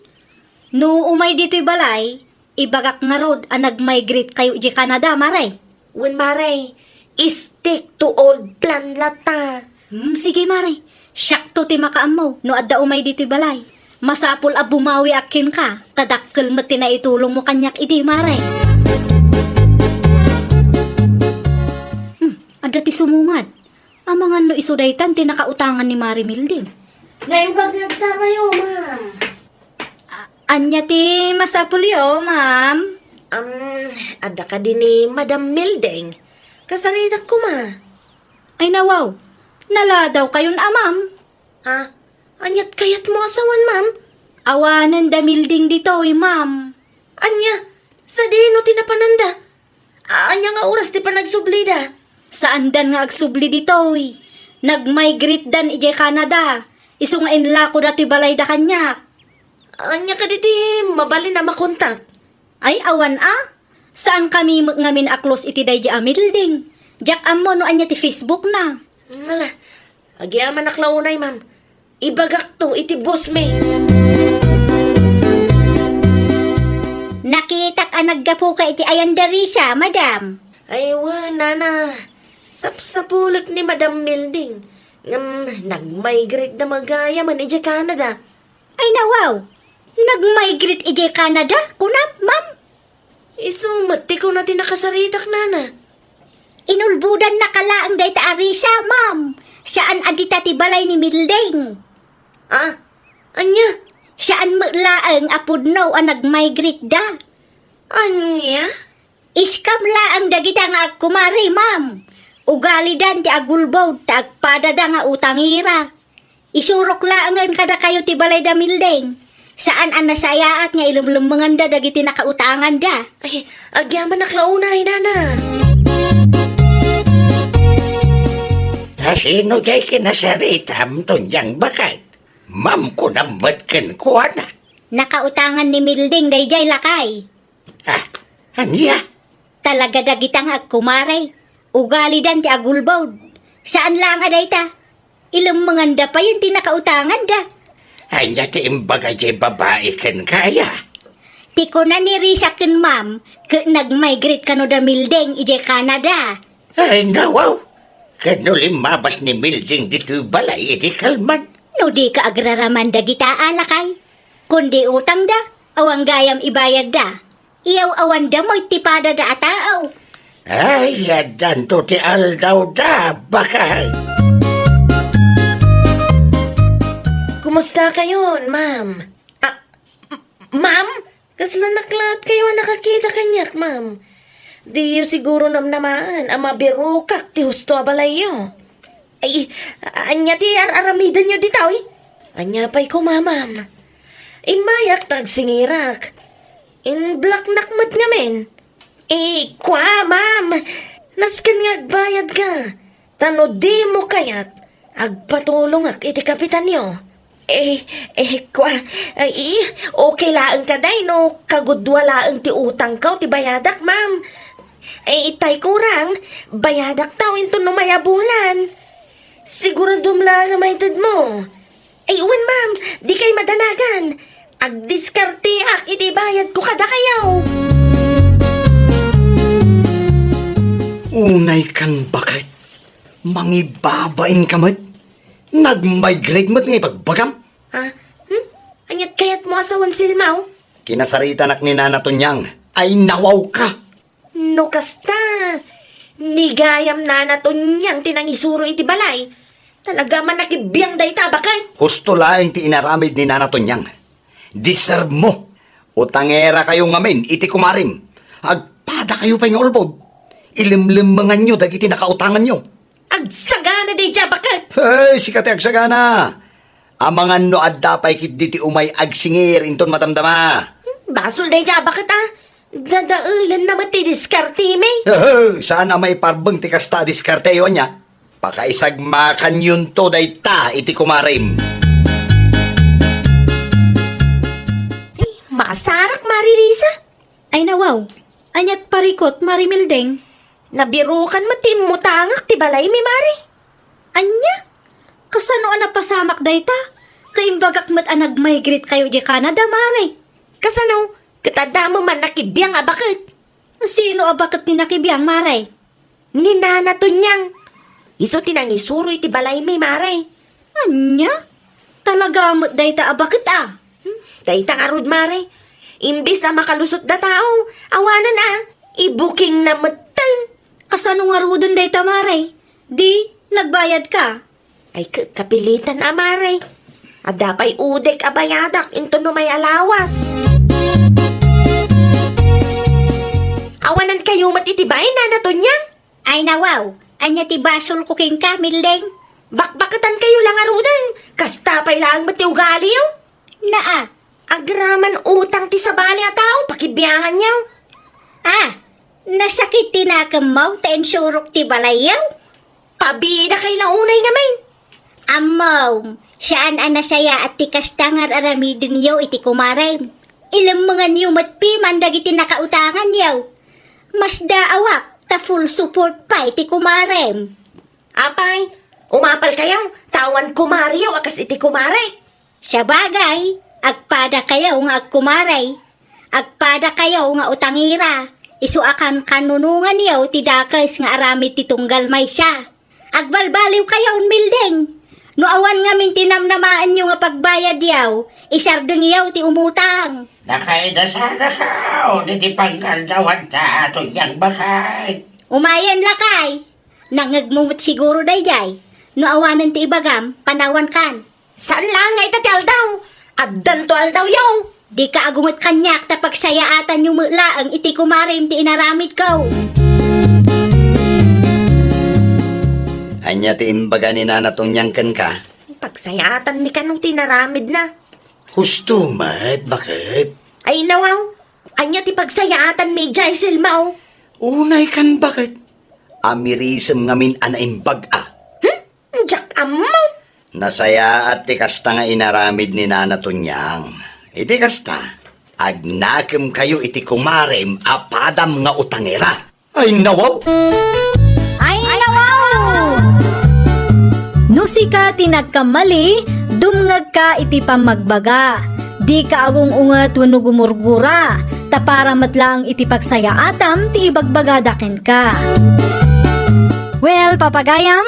No umay dito'y balay, ibagak nga rod ang nag-migrate kayo di Canada, Maray. When Maray, stick to old plan lata. Sige, Maray. Siyak to ti makaam mo, no adda umay dito'y balay. Masapol a bumawi akin ka, tadakkel mo tinaitulong mo kanyak idi, Maray. Adda ti sumungad. Ang mga no isudaytan ti nakautangan ni Mari Milding. Ngayon pag nagsama yun, ma'am. Anya ti masapul yo, ma'am. Ada ka din ni Madam Mildeng. Kasaridak ko, ma. Ay nawaw, naladaw kayon ma'am. Ha? Anyat kayat mo asawan, ma'am? Awanan da Milding dito, ma'am. Anya? Sa dino tinapananda? Anya nga oras ti pa nagsublida? Saan dan nga agsubli dito, Nag-migrate dan ije Canada. Isu nga inlako dati balay da kanyak. Anya ka diti mabalin na makontak? Ay awan Saan kami ngamin aklos iti day di Milding? Jak ammo no anya ti Facebook na. Mala, agyaman naklaunay, ma'am. Ibagak to iti boss me. Nakitak ang naggapo ka iti ayan darisa, madam. Ay, nana. Sapsapulik ni Madam Milding. Nag-migrate na magaya man ije Canada. Ay nawaw, nag-migrate ije Canada, kunam, ma'am. Isumati ko na tinakasaritak, nana. Inulbudan na kalaang day ta arisa, ma'am. Saan adita ti balay ni Milding? Anya? Saan maglaang apudno ang nag-migrate da? Anya? Iskam laang dagita nga agkumari, ma'am. Ugali dan ti agulbaw, ti agpada da nga utangira. Isurok laangan kada kayo ti balay da Milding. Saan ang nasayaat nga ilumlumangan da dagiti nakautangan da? Ay, agyaman naklaunay, nana. Sino jay kinasaritam to niyang bakit? Ma'am ko namat kan kuha na. Nakautangan ni Milding dayjay lakay. Anya? Talaga dagita nga agkumari. Ugali dan ti agulbaw. Saan lang aday ta? Ilumanganda pa yun ti nakautangan da. Anya ti imbaga jay babae kan kaya. Tiko na ni Risa ken ma'am, nag-migrate ka no da Milding ije Canada. Ay nawaw. Kano limabas ni Milding dito balay iti kalman. No di ka agraraman da gita alakay. Kundi utang da, awang gayam ibayad da. Iyaw awan da mo'y tipada da ataaw. Ay, yadan to ti aldaw da, bakay. Kumusta kayo, ma'am? Ma'am? Kasla naklat kayo nakakita kanyak, ma'am. Di yu siguro namnamaan, ang mabirukak ti husto abalayo. Ay, anya ti aramidan nyo ditaw, Anya pa'y ko, ma'am. Imayak tagsingirak. In black nakmat ngamin. Kwa, ma'am. Naskan nga agbayad ka. Tano di mo kayat. Agpatulong ak iti kapitan nyo. Kwa. Okay laang ka day, no? Kagudwalaang ti utang ka, ti bayadak, ma'am. Itay kurang. Bayadak tao into numayabulan. Siguradum lang ang maitid mo. Uwan, ma'am. Di kay madanagan. Agdiskarte ak iti bayad ko kada kayaw. Unay kan bakit? Mangibabain ka mat? Nag-migrate mo't nga ipagbagam. Ha? Anyat kayat mo asawan silmaw? Kinasarita nak ni Nana Tunyang. Ay nawaw ka. No kasta. Nigayam na natunyang tinangisuro iti balay. Talaga man nakibiyang dayta bakit? Husto laeng ti inaramid ni Nana Tunyang. Deserve mo. Utangera kayo ngamin, iti kumarim. Agpada kayo pa yung ulbod. Ilimlimangan nyo, dagiti nakautangan nyo. Agsagana day dya bakit? Hey, sikati agsagana. Amangan no adda pa'y diti umay agsingir inton matamdama. Basol day dya bakit Dadaulan na mati diskarte may. Saan may parbeng ti kasta diskarteyo niya? Pakaisagmakan yun to dayta iti kumarim. Masarak Maririsa. Ay nawaw, anyat parikot Marimildeng. Nabirukan mati mutangak ti balay mi Mari. Anya? Kasano na pasamak dayta? Kaimbagak mat anag-migrate kayo di Canada, Mare. Kasano? Katada mo man nakibiyang bakit? Sino abakit ni nakibiyang, Mare? Ni Nana Tunyang. Iso tinangisuro iti balay mi Mari. Anya? Talaga mo't dayta abakit Dayta karud Mari. Imbis na makalusot da tao, awanan i-booking na matan. Kasano nga rudon dayta, Mare? Di, nagbayad ka. Ay kapilitan Mari. Adapay udek abayadak into no may alawas. Awanan kayo matitibay Nana Tunyang. Ay nawaw, anya ti basol ko king kamildeng. Bakbakatan kayo lang arudan. Kastapay lang matiugali yo. Naa, Agraman utang ti sabali a tao, pakibiyangan niyo. nasakit tinakamaw ta insurok ti balayaw. Pabida kay launay ngamin. Amaw, saan anasaya at ti kastangar aramidin yaw iti kumarem. Ilang mga niyo matpiman dagiti nakautangan yaw. Mas daawak ta full support pa iti kumarem. Apay, umapal kayo, tawan kumariyo akas iti kumare. Sa bagay, agpada kayaw nga agkumaray. Agpada kayaw nga utangira. Isu akan kanunungan yaw ti dakes nga aramid ti tunggal may siya. Agbalbaliw kayaw mildeng. No awan nga min tinamnamaan nyo nga pagbayad yaw, isardeng yaw ti umutang. Nakaidasara ka, o di pangkaldawan ta ato yang bakay. Umayan lakay. Nangagmumot siguro dayjay. No awanan ti ibagam, panawan kan. Saan lang nga itatal daw? Addan to aldaw yaw. Di ka agungot kanyak ta pagsayaatan yung mulaang iti kumarim ti inaramid ko. Anya ti imbaga ni Nana Tunyang ken ka. Pagsayatan mi kanong tinaramid na. Husto mat, bakit? Ay nawaw, anya ti pagsayatan mi jay silmaw. Unay kan bakit? Amirisem ngamin anaimbag Jak ammo. Nasaya at ti kasta nga inaramid ni Nana Tunyang. Iti kasta, agnakem kayo iti kumarem apadam nga utangera. Ay nawaw! Ay nawaw! Nusika tinagkamali, dumngag ka iti pamagbaga. Di ka awong ungat wano gumurgura, tapara matlang iti pagsayaatam ti ibagbagadaken ka. Well, papagayam,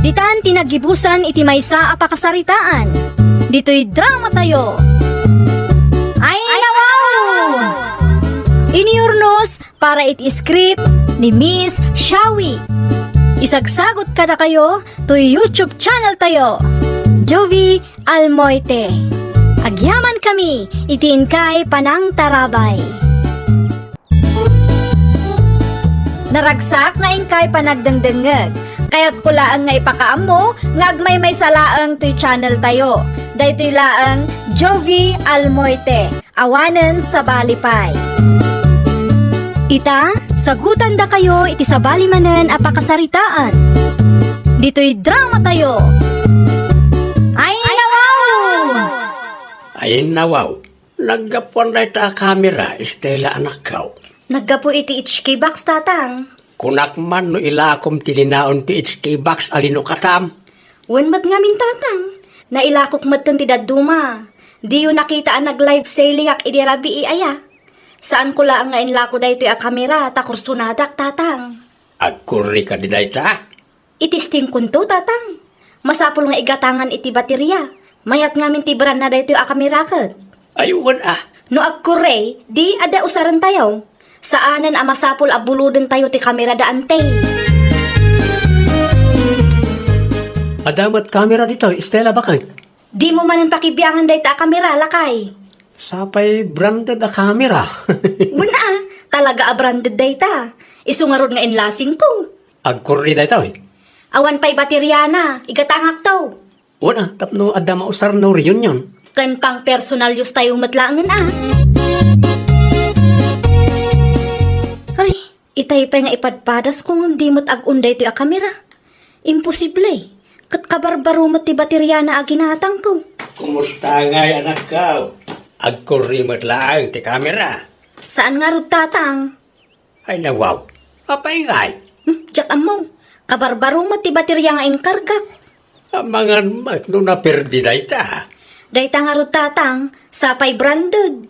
ditan tinagibusan iti maysa a pakasaritaan. Dito'y drama tayo. Ay nawaw! Iniurnos para iti script ni Miss Shawi. Isagsagot kada kayo to YouTube channel tayo, Jovi Almoite. Agyaman kami, itiin kay Panang Tarabay. Naragsak nga ingkay panagdengdengeg, kaya't kulaan nga ipakaam mo, nga agmay may salaang to'y channel tayo. Daytoy laang Jovi Almoite, awanen sa balipay. Ita, sagutan da kayo iti sabali manen a pakasaritaan. Dito'y drama tayo. Ay nawaw! Ay nawaw, naggapuan na ita kamera, Estela anak kao. Naggapo iti HK box tatang. Kunak man no ilakom tilinaon ti HK box alino katam. Wen mat ngamin tatang. Nailakok mat ti daduma. Di yun nakita ang nag-live sailing ak idirabi aya. Saan ko lang nga inlako da ito a kamera ta kursunadak tatang. Agkuri ka di da ita. Itisting kunto tatang. Masapul nga igatangan iti baterya. Mayat ngamin tibran na daytoy a kamera ket. Ayun No agkuray, di ada usaran tayo. Saanan a masapul a buluden tayo ti kamera daante. Adamat kamera dito, Estela bakit? Di mo manan pakibiyangan dayta a kamera lakay. Sapay branded na kamera. Wala, talaga a branded dayta. Isungarod nga inlasing ko. Agkurri dito eh. Awan pa'y baterya na, igatangak to. Wala, tapno ada mausar no reunion. Kan pang personal use tayong matlangan ah. Ay, itay pa nga ipadpadas kung hindi mo't ag-unday to a kamera. Imposible. Kat kabarbaro mo't ti baterya na aginatang ko. Kumusta ngay anak ka? Agkurri mo't laang ti kamera. Saan nga rod tatang? Ay na wow. Apay ngay. Diyak amo, kabarbaro mo't ti baterya nga inkargak. Amangan mat no naperdi na ita. Dayta nga rod tatang, sapay branded.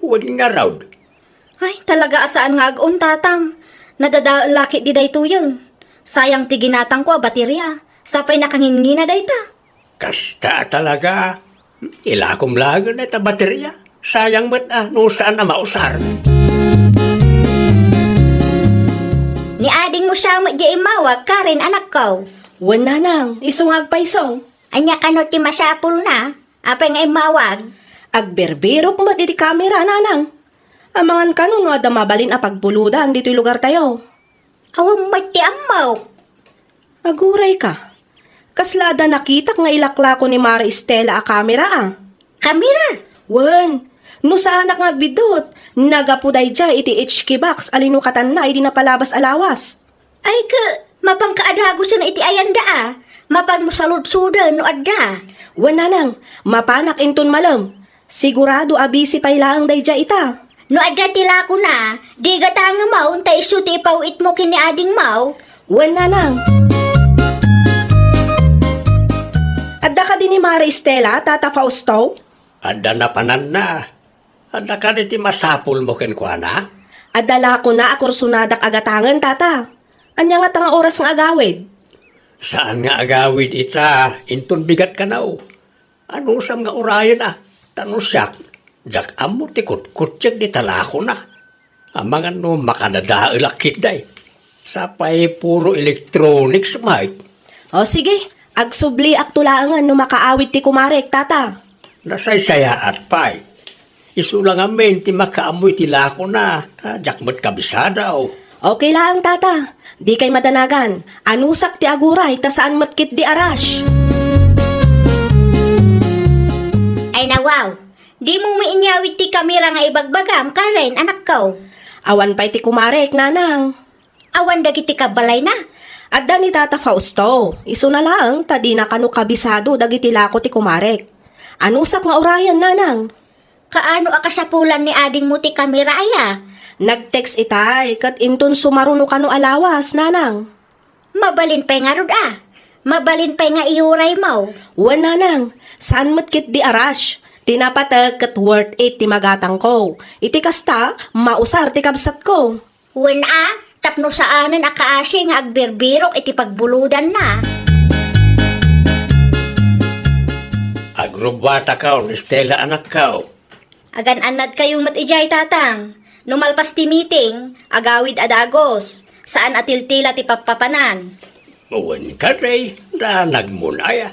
Wala nga raw. Ay, talaga asaan nga ag-on tatang. Nadadalaki di dayto yun. Sayang ti ginatang ko a baterya. Sapay nakangingi na dayta. Kasta talaga. Ilakom lago na ita baterya. Sayang mat no saan na mausar. Ni ading mo siya mo di imawag, Karen, anak ko. Wan nanang, isungag pa iso. Anya kano ti masapul na, apay nga imawag. Agberbero mo iti kamera nanang. Amangan ka no ada mabalin a pagbuludan dito'y lugar tayo. Awang mati amaw. Aguray ka. Kaslada nakita nga ilakla ko ni Mara Estela a kamera ah. Kamera. Wan, no sa anak nga bidot, nagapuday dya iti HK box alinukatan na iti napalabas alawas. Ay ka, mapangkaadago siya na iti ayanda ah. Mapan mo saludsudan no adda. Wan nanang, mapanak inton malam. Sigurado abisi pay laang day dya ita. No adda tila ko na, di gata nga maw, tay iso ti ipawit mo kini ading maw. Wan nanang. Adda ka din ni Mara Estela, Tata Fausto? Ada na panan na. Ada ka di ti masapul mo ken kwa na. Adala ko na akursunadak agatangan, Tata. Anya nga tanga oras nga agawid? Saan nga agawid ita? Inton bigat ka na o. Ano sam nga urayan Tanusyak. Jak amo ti kutkutsyak di talako na. Amangan no makanadailakit day. Sapay puro electronics might. O sige, agsubli aktulangan no makaawit ti kumarek, Tata. Nasaysaya at pay. Isulang amin ti makaamoy ti lako na. Jak mo't kabisada o. Okay lang, Tata. Di kay madanagan. Anusak ti aguray, ta saan matkit di arash. Ay na wow, di mo mainyawit ti kamera nga ibagbagam, Karen, anak ko. Awan pa'y ti kumarek, nanang. Awan dagiti kabalay na. Adda ni Tata Fausto. Iso na lang, tadi na kanu kabisado dagiti lako ti kumarek. Anusak nga orayan, nanang. Kaano akasapulan ni ading mo ti kamera aya? Nag-text itay, kat inton sumaruno kanu alawas, nanang. Mabalin pa'y nga rod ah. Mabalin pa'y nga iuray mo. Wan nanang, saan matkit di arash? Tinapatag kat worth 8 ti magatang ko. Iti kasta, mausar ti kabsat ko. Wen ah, tapno saanan akaasi nga agberbirok iti pagbuludan na. Agrobata ka o, Estela anak ka o. Agan-anad kayong matijay tatang. Numalpas ti meeting, agawid adagos. Saan atiltila ti papapanan. Uwan ka rin, na nagmunaya.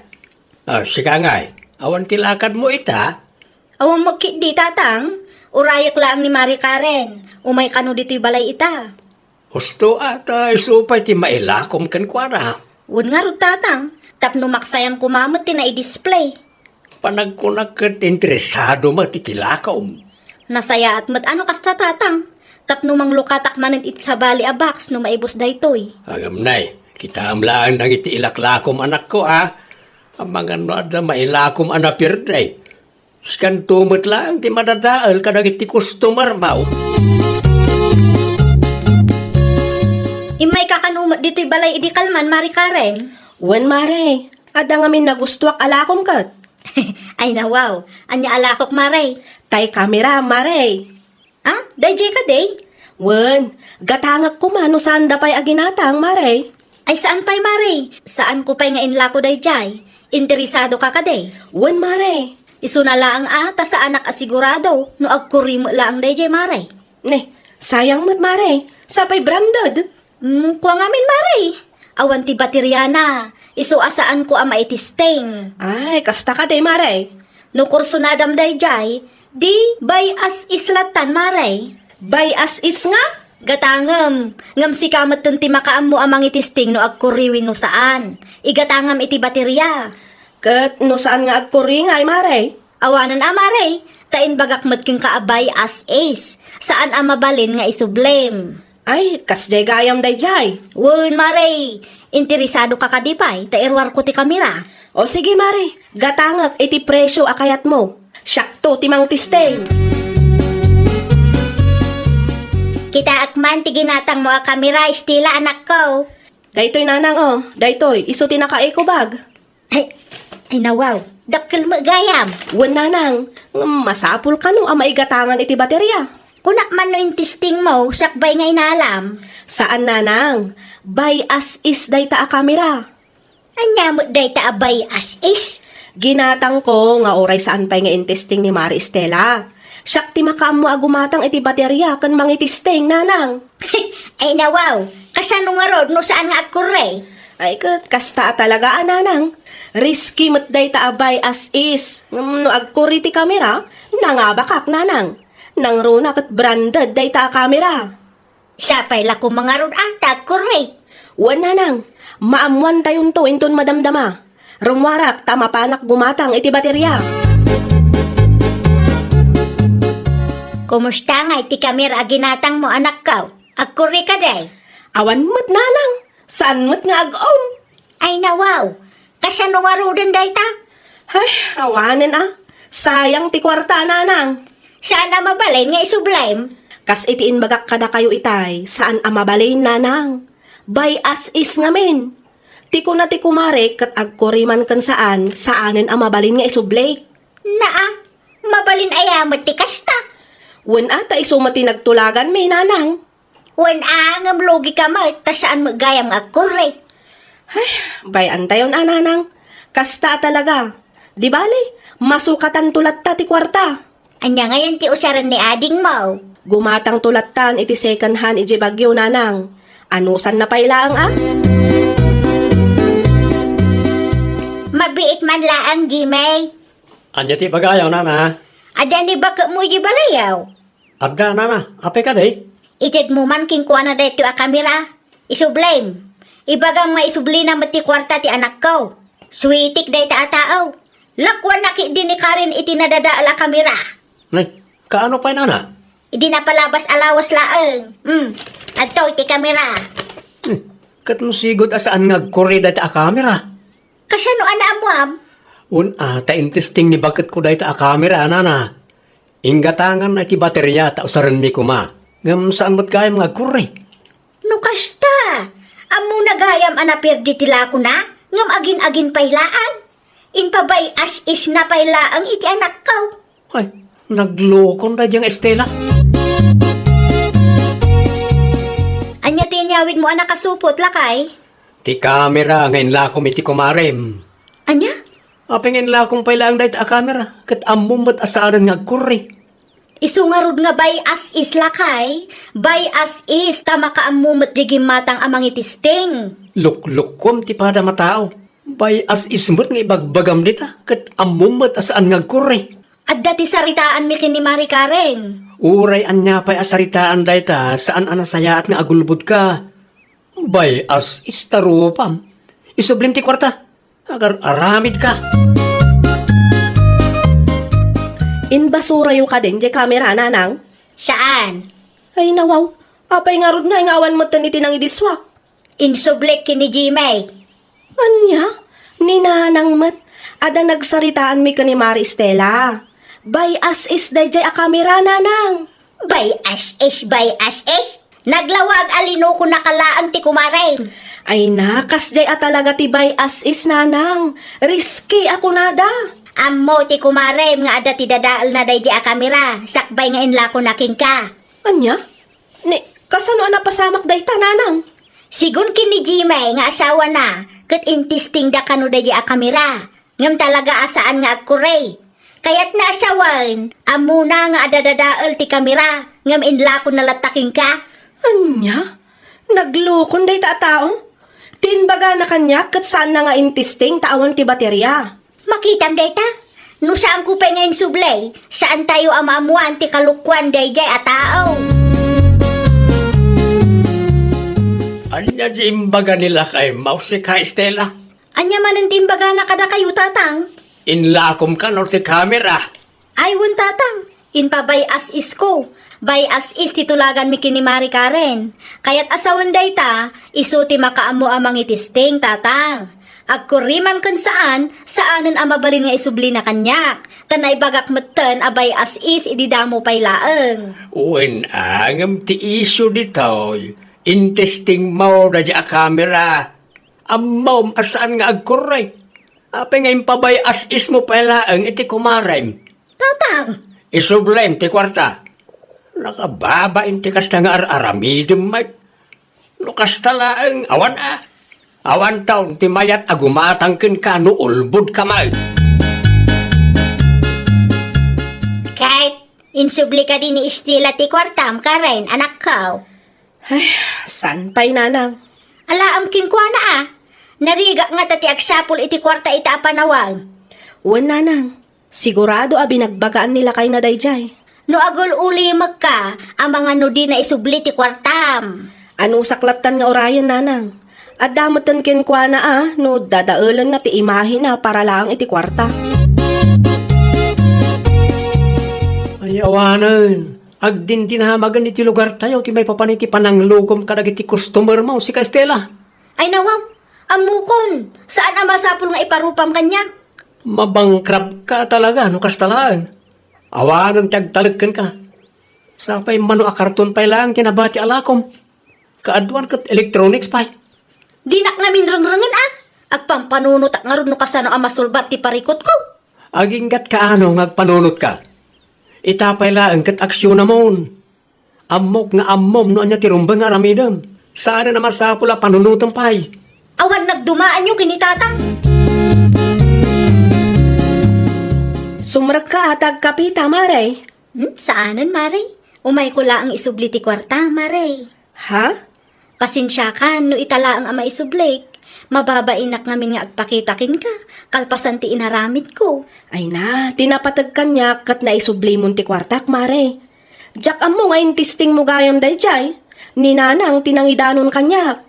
Sika ngay, awan tilakad mo ita. Awang magkit di tatang. Urayak lang ni Mari Karen. Umay kano dito'y balay ita. Husto at isupay ti mailakom kan kwara. Wun nga rod tatang. Tapno maksayang kumamot ti na i-display. Panagkunakat interesado matitilakaw. Nasaya at mat ano kasta tatang. Tapno mang lukatak manit it sa bali a box no maibos daytoy. Agam nay, kita amlaan ang iti ilaklakom anak ko Ang mga no ada mailakom anapirday. Skan tumot lang ti madadaal kadag iti customer mau. Imay kakanumot dito'y balay idi kalman, Mari Karen. Wan mare, ada nga min nagustuak alakom kat. Ay na wow, anya alakok Mare. Tay kamera, mare. Ah, dayjay ka day? Wan, gatangak ko man no saan da pa'y aginatang, mare. Ay saan pa'y Mare? Saan ko pa'y nga inla ko day jay? Interesado ka kaday? Wan, Mare. Isu na laang ata sa anak asigurado no agkuri mo laang day jay Mare. Ne, sayang mo't, Mare. Sapay branded. Kuha ngamin Mare. Awan ti baterya na. Isu asaan ko ama itisting. Ay, kasta ka day, Mare. No kurso na dam day jay, di bay as islatan Mare. By as is nga. Gatangam, ngam si kamat ti makaam mo amang itisting no agkuriwin no saan. Igatangam iti baterya. Kat no saan nga agkuring ay, Mare. Awanan amare, tain bagak mat king kaabay as is. Saan amabalin nga isublem. Ay, kasjay gayam day jay. Wun mare, interesado ka kadipay, tairwar ko ti kamera. O sige, Mare. Gatangak iti presyo akayat mo. Syakto timang tisteng. Kita akman ti ginatang mo a kamera estila anak ko. Daytoy nanang oh. Daytoy, iso tinaka-eco bag. Ay nawaw, dakkel mo gayam. Wan nanang, masapul ka no ang maigatangan iti baterya. Kunak man no yung testing mo, sakbay nga inalam. Saan nanang? By as is dayta a kamera. Anya mo day ta abay as is. Ginatang ko nga oray saan pa'y nga intesting ni Mari Estela. Siyak ti makaam mo agumatang iti baterya kan mangitisteng nanang. Ay nawaw, kasano nga rod no saan nga akure. Ay kat kasta talaga nanang. Risky mat dayta abay as is. No agkuri ti kamera, nangabakak nanang. Nang runa kat branded dayta a kamera. Sapay la ko mga rod ata akure. Wan nanang, maamuan tayon to inton madamdama. Rumwarak tama panak gumatang iti baterya. Kumusta nga iti kamera ginatang mo anak ko? Akure ka day. Awan mo't nanang, saan mo't nga ag-on? Ay nawaw, kasano nga rodan day ta? Ay, awanan ah. Sayang ti kwarta nanang. Sana mabalin nga isublime. Kas itiin bagak kada kayo itay, saan amabalin nanang? By as is ngamin. Tiko na ti kumare kat agkoriman kan saanin amabalin nga isublake. Naa, mabalin ayamat ti kasta. Wan ata isumati nagtulagan may nanang. Wan angam logi ka mo, ta saan magayam akure. Ay, bayan tayon nanang. Kasta talaga. Di bale, masukatan tulat ta ti kwarta. Anya ngayon ti usaran ni ading mo. Gumatang tulatan iti second hand iti bagyo nanang. Anusan na pailaang ah? Mabiit man laang Gmay. Anya ti bagayaw nana. Ada ni baka mo di balayaw. Adda nana, ape ka day? Itid mo man king kuha na dito a kamera. Isublame. Ibagang nga isubli na mati kwarta ti anak ko. Sweetik day ta atao. Lakwan na ki din ni Karen iti nadadaal a kamera. Nay, kaano pa nana? Idi na palabas alawas laeng. Adto iti kamera. Kat mo sigod asaan nga agkuri dati a kamera. Kasano ana amuam? Ta intesting ni bakit ko dahil a kamera, nana. Ingatangan na ti baterya ta usaran mi kuma. Ngam saan mo't kaya mga kuri? No kasta. Amo nagayam anapir di tila ko na. Ngam agin-agin pailaan. Inpabay as is na pailaang iti anak ko. Ay, naglokon na diyang Estela. Anya tinyawid mo anak kasupot lakay? Ti kamera ngayon lakom iti kumarem. Anya? Apengin lakong pailang dahil a kamera. Kat amumot asaaran nga kuri. Isungarod nga bay as is lakay. Bay as is tama ka amumot di gimatang amang itisting. Luklukom ti pada matao. Bay as ismot nga ibagbagam dita. Kat amumot asaan nga kuri. At dati saritaan mi kini Mari Karen. Uray anya pa'y asaritaan dahil ta saan anasayaat nga agulbud ka. Bay as istarupam. Isublim ti kwarta. Agar aramid ka. Inbasura yung ka din, di kamera nanang. Saan? Ay nawaw, apay nga rod nga ingawan mo iti nang idiswak. Insublek kini Gmay. Anya? Ni nanang mat, ada nagsaritaan mi ka ni Mari Estela. By as is dayjay a kamera nanang. Bay as is, bay as is. Naglawag alino ko nakalaang ti kumaray. Ay nakas jay a talaga ti by as is nanang. Risky ako nada. Ammo ti kumaray nga ada ti dadaal na day di a kamera. Sakbay nga inla ko naking ka. Anya? Ni, kasano na pasamak day ta nanang? Sigun kini Jimay nga asawa na, kat intisting da kano da a kamera. Ngam talaga asaan nga agkuray. Kaya't na asawan, amuna nga adadadaal ti kamera, ngam inla ko nalataking ka. Anya? Naglukon day ta tao? Tinbaga na kanya kat saan na nga intisting tawan ti baterya. Makitam day ta? No saan ko pa ngayon sublay, saan tayo amamuan ti kalukwan day a tao? Anya di imbaga nila kay Mouse ka Estela. Anya man ang timbaga na kada kayo tatang? Inlakom ka no ti camera. Ay won tatang, inpa by as is ko. By as is titulagan mi kini Mari Karen. Kaya't asawan day ta, iso ti makaamo amang itisting tatang. Agkuriman kan saanan ang mabalin nga isubli na kanyak. Tanay bagak meten abay as is ididamo pay laeng. Uwin angam ti issue dito. Intesting mo na di a camera. Amaw asaan nga agkuray. Ape nga impabay as is mo pala ang iti kumarem. Tatang, Isublem ti kwarta. Nakababa inti kasta nga aramidem may. Lukas talaang awan Awan taon ti mayat agumatangkin ka no ulbud kamay. kahit insubli ka din ni Estela ti kwartam Karen, anak ko. San pa'y nanang? Alaam kinkwa na Nariga nga tati agsapol iti kwarta ita apanawag. Wen nanang, sigurado binagbagaan nila kay na dayjay. No agol uli magka, ang mga no di na isubli ti kwartam. Anong saklatan nga orayan nanang? At damotan kinkwa na no dadaulan na ti imahe na para lang iti kwarta. Ay awanan. Agdin tinahamagan iti lugar tayo ti may papaniti pananglugom kadag iti customer mo si Castela. Ay nawaw, amukon, saan ang masapol nga iparupam kanya? Mabangkrap ka talaga no kastalaan. Awanan tagtalagkan ka. Sapay mano akarton pay lang kinabati alakom. Kaadwan kat electronics pay. Di na nga minrangrangan Agpampanunot at nga ron no kasano ang masulbat ti parikot ko. Aginggat ka ano ngagpanunot ka. Itapay lang kat aksyon namon. Amok nga amom no anya tirumbang nga ramidam. Sana na masapula panunutan pay. Awan nagdumaan nyo kinitatang. Sumrak ka atag kapita, Maray. Saanan, Mare? Umay ko lang ang isubli ti kwarta, Mare. Ha? Pasensya ka, no itala ang ama isublik. Mababainak ngamin nga agpakitakin ka, kalpasan ti inaramid ko. Ay na, tinapatag kanya kat naisubli mo ti kwartak, Maray. Jack mo nga intisting mo gayam dayjay. Ni nanang tinangidanon kanyak.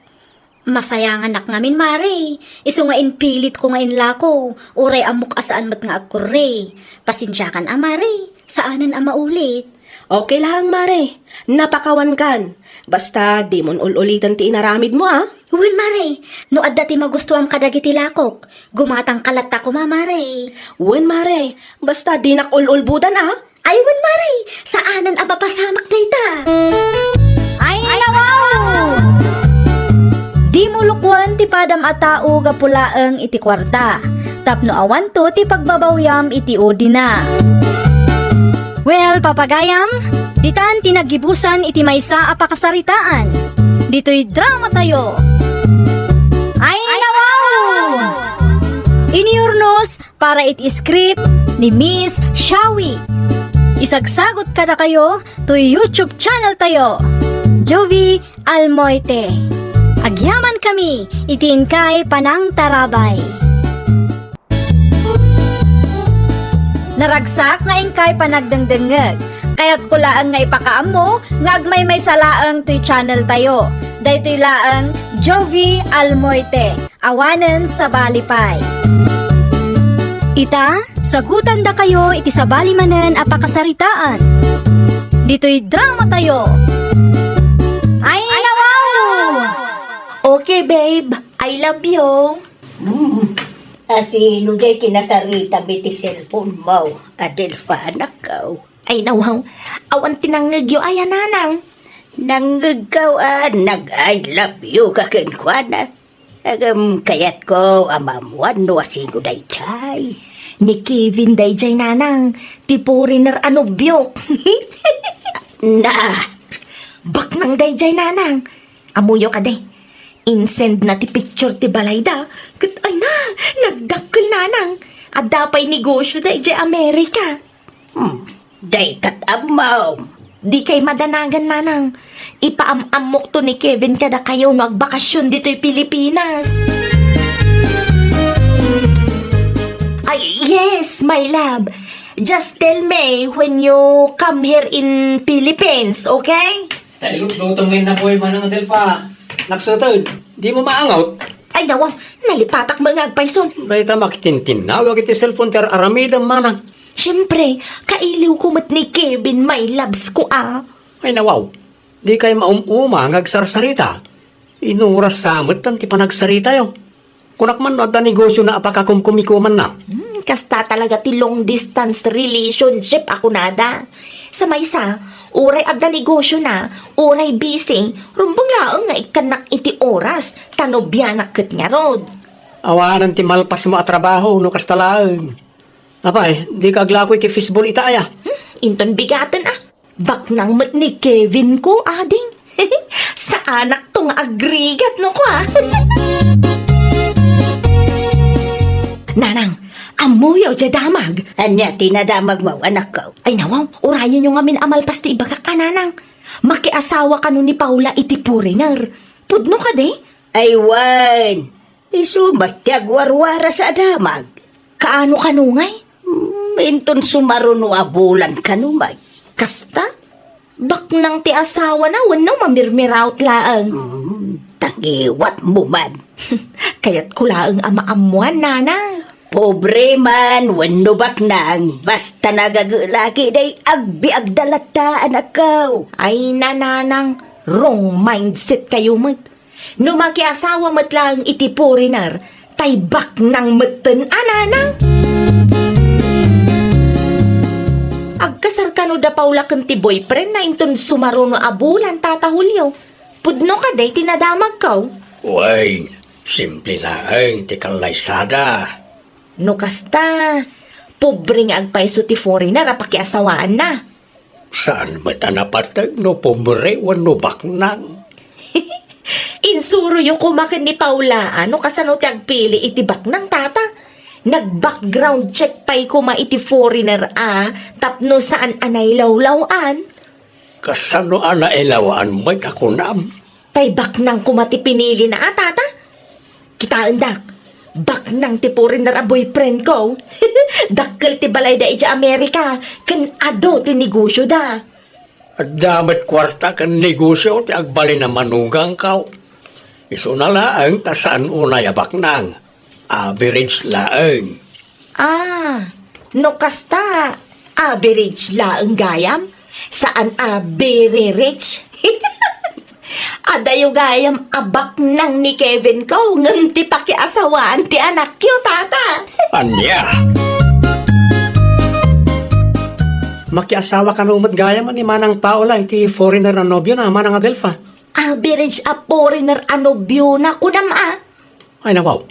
Masaya nga nak ngamin, Mare. Iso nga inpilit ko nga inlako. Uray amok asaan mat nga agkure. Pasensya kan, Mare. Saanan ama ulit? Okay lang, Mare. Napakawan kan. Basta di mon ulitan ti inaramid mo, Uwin, Mare. No adda ti magustuhan kadagiti lakok. Gumatang kalata ko, Mare. Wen, Mare. Basta di nakululbudan, Ay, wen, Mare. Saanan aba pasamak dayta? Ay, nawaw! Di mo lukwan ti padam a tao gapulaeng iti kwarta. Tapno awan to ti pagbabawyam iti odi na. Well, papagayam, ditan tinagibusan iti maysa a pakasaritaan. Dito'y drama tayo. Ay, nawaw! Iniurnos para iti script ni Miss Shawi. Isagsagot kada kayo to YouTube channel tayo. Jovi Almoite. Agyaman kami, itin kay Panang Tarabay. Naragsak nga ingkay panagdengdengeg. Kaya't kulaan nga ipakaamo, nga agmay may salaang to'y channel tayo. Daytoy laang Jovi Almoite. Awanen sa Balipay. Ita, sagutan da kayo iti sa balimanen a pakasaritaan. Dito'y drama tayo. Ay, nawaw! Okay, babe. I love you. Asino jay kinasarita biti cellphone mo, Adelfa anak ko. Ay, nawaw. Awan tinangagyo ay nanang. Nanggagaw nag-I love you kakinkwana. Kayat ko amamuan no asigo day chay. Ni Kevin dayjay nanang. Ti foreigner anubyo. Na, Baknang dayjay nanang. Amuyo ka day. insend na ti picture ti balayda. Kat ay na, nagdakkel nanang. At dapay negosyo da ije Amerika. Day tatamaw. Di kay madanagan nanang. Ipaamamok to ni Kevin kada kayo no agbakasyon dito'y Pilipinas. Ay, yes, my love. Just tell me when you come here in Philippines, okay? Tailot-lutong ngayon na po yung manang Adelfa. Nagsutod, di mo maangaw. Ay, nawang, nalipatak mga agpayson. Dahita makitintinawag iti cellphone ter aramidang manang. Siyempre, kailiw ko mat ni Kevin, my loves ko ah. Ay nawaw, di kayo maumuma ngagsarsarita. Inuras samot tan ti panagsarita yo. Kunak man at negosyo na apakakumkumikuman na. Kasta talaga ti long distance relationship ako nada. Sa maysa, uray adda negosyo na, uray busy, rumbang laang nga ikanak iti oras, tanobyanak ket nga rod. Awanan ti malpas mo at trabaho no kastalaan. Apay, di ka aglakoy ti fishball itaya. Inton bigatan ah. Baknang mat ni Kevin ko, ading. Sa anak to nga agrigat no ko ah. Nanang, amuyaw dya damag. Anya, tinadamag mo, anak ko. Ay nawaw, urayan nyo nga min amal pasti iba ka nanang. Makiasawa ka nun ni Paula iti puriner. Pudno ka de? Aywan, isumat warwara sa damag. Kaano kanungay? Minton sumaruno abulan kanumay. Kasta? Baknang ti asawa na, wano mamirmiraut laang. Tangiwat mo man. Kaya't kulaang amaamuan, nana. Pobre man, wano baknang. Basta nagagulaki day agbi agdalata, anak ko. Ay, nananang, wrong mindset kayo mat. No makiasawa mat lang iti purinar, tay baknang matan, ananang. Agkasar ka no da Paula kanti boyfriend na inton sumaruno abulan tatahulyo. Pudno ka day tinadamag ka. Uy, simple lang, ti kalaysada. No kasta, pobre nga agpaiso ti foreigner apakiasawaan na. Saan ba't anapatag no pumure wano baknang? Insuro yung kumakin ni Paula, ano kasano ti agpili iti baknang tata. Nag-background check pa'y kuma iti foreigner tapno saan anay lawlawan. Kasano ana elawaan ba't ako nam? Tay baknang kumati pinili na tata. Kitaan dak, baknang ti foreigner a boyfriend ko. Dakkel ti balay da iti Amerika, kan ado ti negosyo da. At damat kwarta kan negosyo ti agbali na manugang kaw. Iso na laang ta saan unay baknang. Average laang. No kasta, average laang gayam. Saan very rich? Adayo gayam abak nang ni Kevin ko, ngam ti pakiasawaan ti anak yo, tata. Anya? Makiasawa ka na umat gaya man ni Manang Paula, iti foreigner na nobyo na Manang Adelfa. Average a foreigner anobyo na kunam Ay nawaw,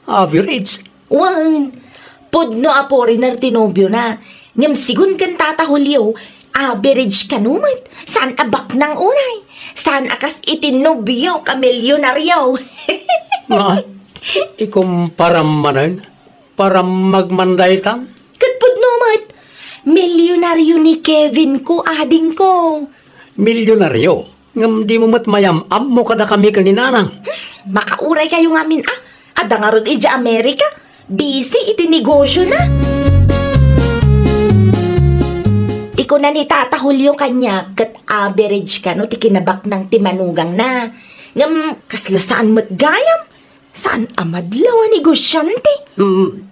average. Wan, pudno a foreigner tinobyo na. Ngam sigun kan tatahulyo, average kanumat. Saan abak ng unay? Saan akas itinobyo ka milyonaryo? Nga, ikumparam manan, para magmanday tam. Katpudno mat, milyonaryo ni Kevin ko, ading ko. Milyonaryo, ngam di mo mat mayam-am mo kada kami kaninanang. Makauray kayo ngamin Ada nga rod ija Amerika, busy iti negosyo na. Iko na ni Tata Julio kanya, kat average ka no, ti kinabak ng timanugang na. Ngam, kaslasaan mat gayam, saan amadlaw a negosyante?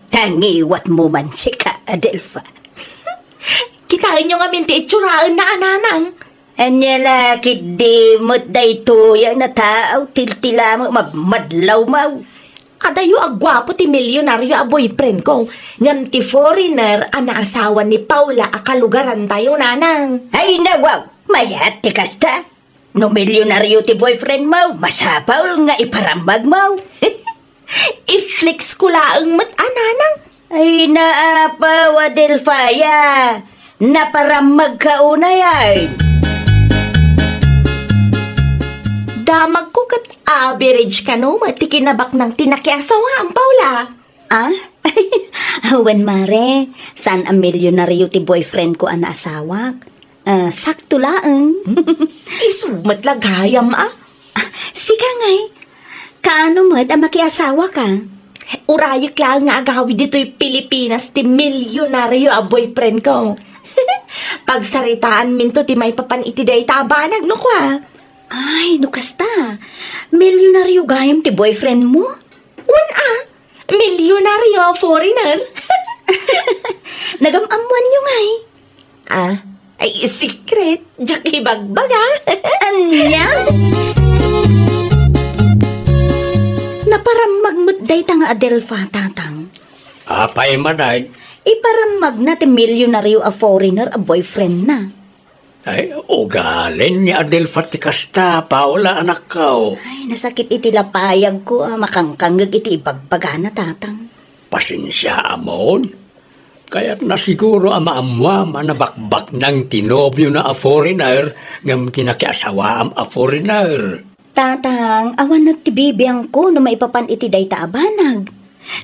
Tangiwat mo man si ka, Adelfa. Kitain nyo nga minti itsuraan na ananang. Anya lakit di mo't day tuyang na tao, tiltila mo, madlaw mo. Adayo agwapo ti milyonaryo a boyfriend ko. Ngam ti foreigner a naasawa ni Paula a kalugaran tayo nanang. Ay nawaw, mayat ti kasta. No milyonaryo ti boyfriend mo, masapaw nga iparamag mo. I-flex ko laang mat ananang. Ay naapaw, Adelfaya. Naparamag ka una yan. damag ko kat average ka no, matikinabak ng tinakiasawa ang Paula. Ah? Awan mare, saan ang milyonaryo ti boyfriend ko ang asawak? Sakto laang. Isumat lagayam Sika ngay, kaano mo't ang makiasawa ka? Urayik lang nga agawi dito'y Pilipinas ti milyonaryo a boyfriend ko. Pagsaritaan minto ti may papan iti day tabanag no kwa. Ay, nukasta. Milyonaryo gayam ti boyfriend mo? Milyonaryo foreigner. Nagamamuan nyo ngay. Ay secret, jak ibagbaga. Anya? Naparamag mo't day tanga Adelfa, tatang. Apay manay, Iparamag na ti milyonaryo a foreigner a boyfriend na. ay ugalin ni Adelfa ti kasta, Paula anak ko. Ay, nasakit iti lapayag ko, makangkangag iti ibagbaga na, tatang. Pasensya amon. Kaya't na siguro amaamwa manabakbak ng tinobyo na a foreigner ngam tinakiasawa am a foreigner. Tatang, awan nagtibibiyang ko no maipapan iti day taabanag.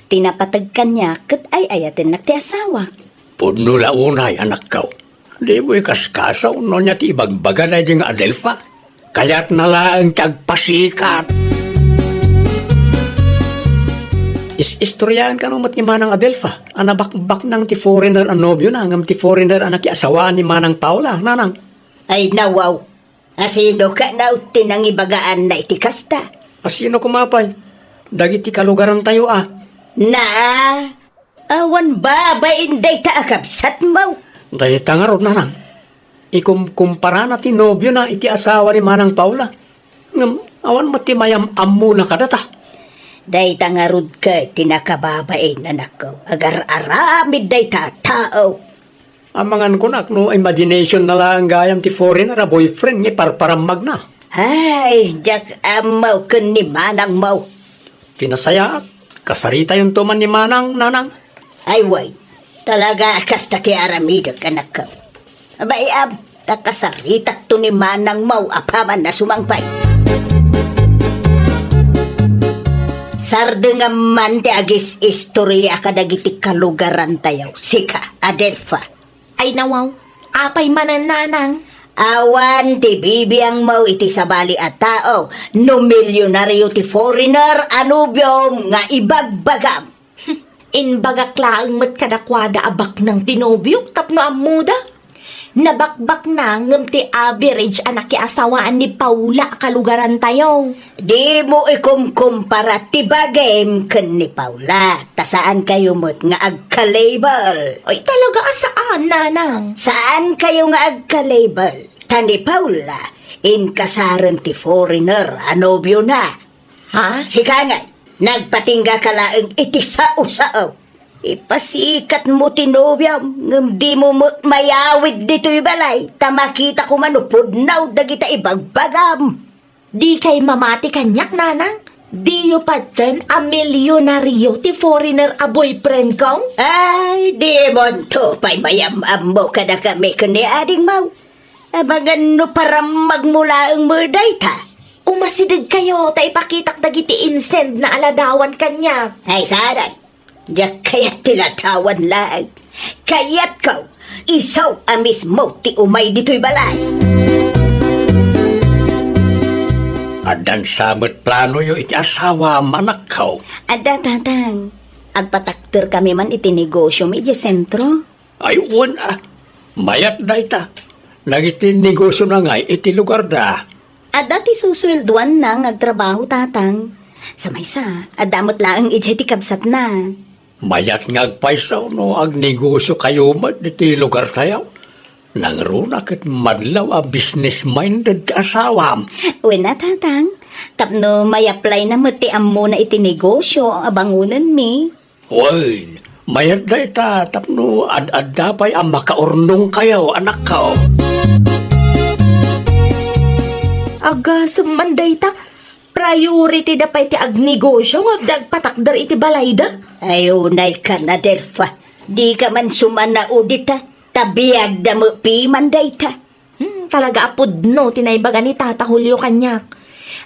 Tinapatag kanya kat ay ayatin nagti asawa. Puno launay anak ko. Di mo ikaskasaw no niya ti ibagbaga na yung Adelfa. Kaya't nalang tagpasikat. Istoryahan ka naman ni Manang Adelfa. Anabakbak ng ti foreigner ang nobyo na ngam ti foreigner ang nakiasawaan ni Manang Paula, nanang. Ay nawaw, asino ka na tinang ibagaan na iti kasta. Asino kumapay? Dagiti kalugaran tayo Na, awan ba inday taakabsat mo? Dahil tangarod nanang. Ikumkumpara na ti nobyo na iti asawa ni Manang Paula. Ngam, awan mo ti mayam ammo na kadata. Day tangarod ka tinakababain na nako. Agar-aramid day tao. Amangan ko na, no, imagination na lang gayam ti foreigner a boyfriend ni parparamag na. Ay, jak amaw kun ni manang mo. Pinasaya, kasarita yung tuman ni Manang, nanang. Ay way, talaga kasta ti aramid ka nako. Abay takasaritak to ni manang mo apaman na sumangpay. Sardo nga man ti agis istorya kadagiti kalugaran tayo. Sika, Adelfa. Ay nawaw, apay manan nanang. Awan ti bibiyang mau iti sabali at tao. No milyonaryo ti foreigner anubyong nga ibagbagam. Inbagak laang mat kadakwada abak ng tinobyo tapno amuda. Nabakbak na ngam ti average anak asawaan ni Paula kalugaran tayo. Di mo ikumkumpara ti bagem ken ni Paula. Tasaan kayo mo't nga agka-label? Ay talaga asaan nanang? Saan kayo nga agka-label? Tani Paula, inkasaran ti foreigner anobyo na. Ha? Sika nga, nagpatingga ka laeng iti sao-sao. Ipasikat mo tinobyam, ngam di mo mayawid dito'y balay, tamakita ko manupod na dagita ibagbagam. Di kay mamati kanyak nanang? Di yo pa dyan a milyonaryo ti foreigner a boyfriend kong? Ay, di mo to, pa'y mayamam mo kada kami kani ading mau. Abagan no param magmula ang murday ta. Umasidig kayo, ta ipakitak dagiti insend na aladawan kanyak. Ay, saray. Diyak kaya't tilatawan lang. Kaya't ko, isaw amis mo ti umay dito'y balay. Adan samot plano yo iti asawa manak ko. Ada tatang, agpatakter kami man iti negosyo mi di sentro. Ay mayat da ita. Nagiti negosyo na ngay iti lugar da. Ada ti suswelduan na ngagtrabaho tatang. Sa maysa, adamot lang iti ti kabsat na. Mayat ngagpaisaw no ag negosyo kayo mat iti lugar tayo. Nangruna ket madlaw a business-minded ka asawam. Wena tatang, tapno may apply na mo ti ammo na iti negosyo ang abangunan mi. Uy, mayat da ita tapno ad-ad dapay ang makaurnong kayo anak ko. Aga sumanday ta, priority da pa iti agnegosyo nga dagpatakdar iti balayda. Ayunay ka na, Delfa. Di ka man sumana udita. Tabiyag da mo pi manday ta. Talaga apod no, tinaybaga ni Tata Julio kanyak.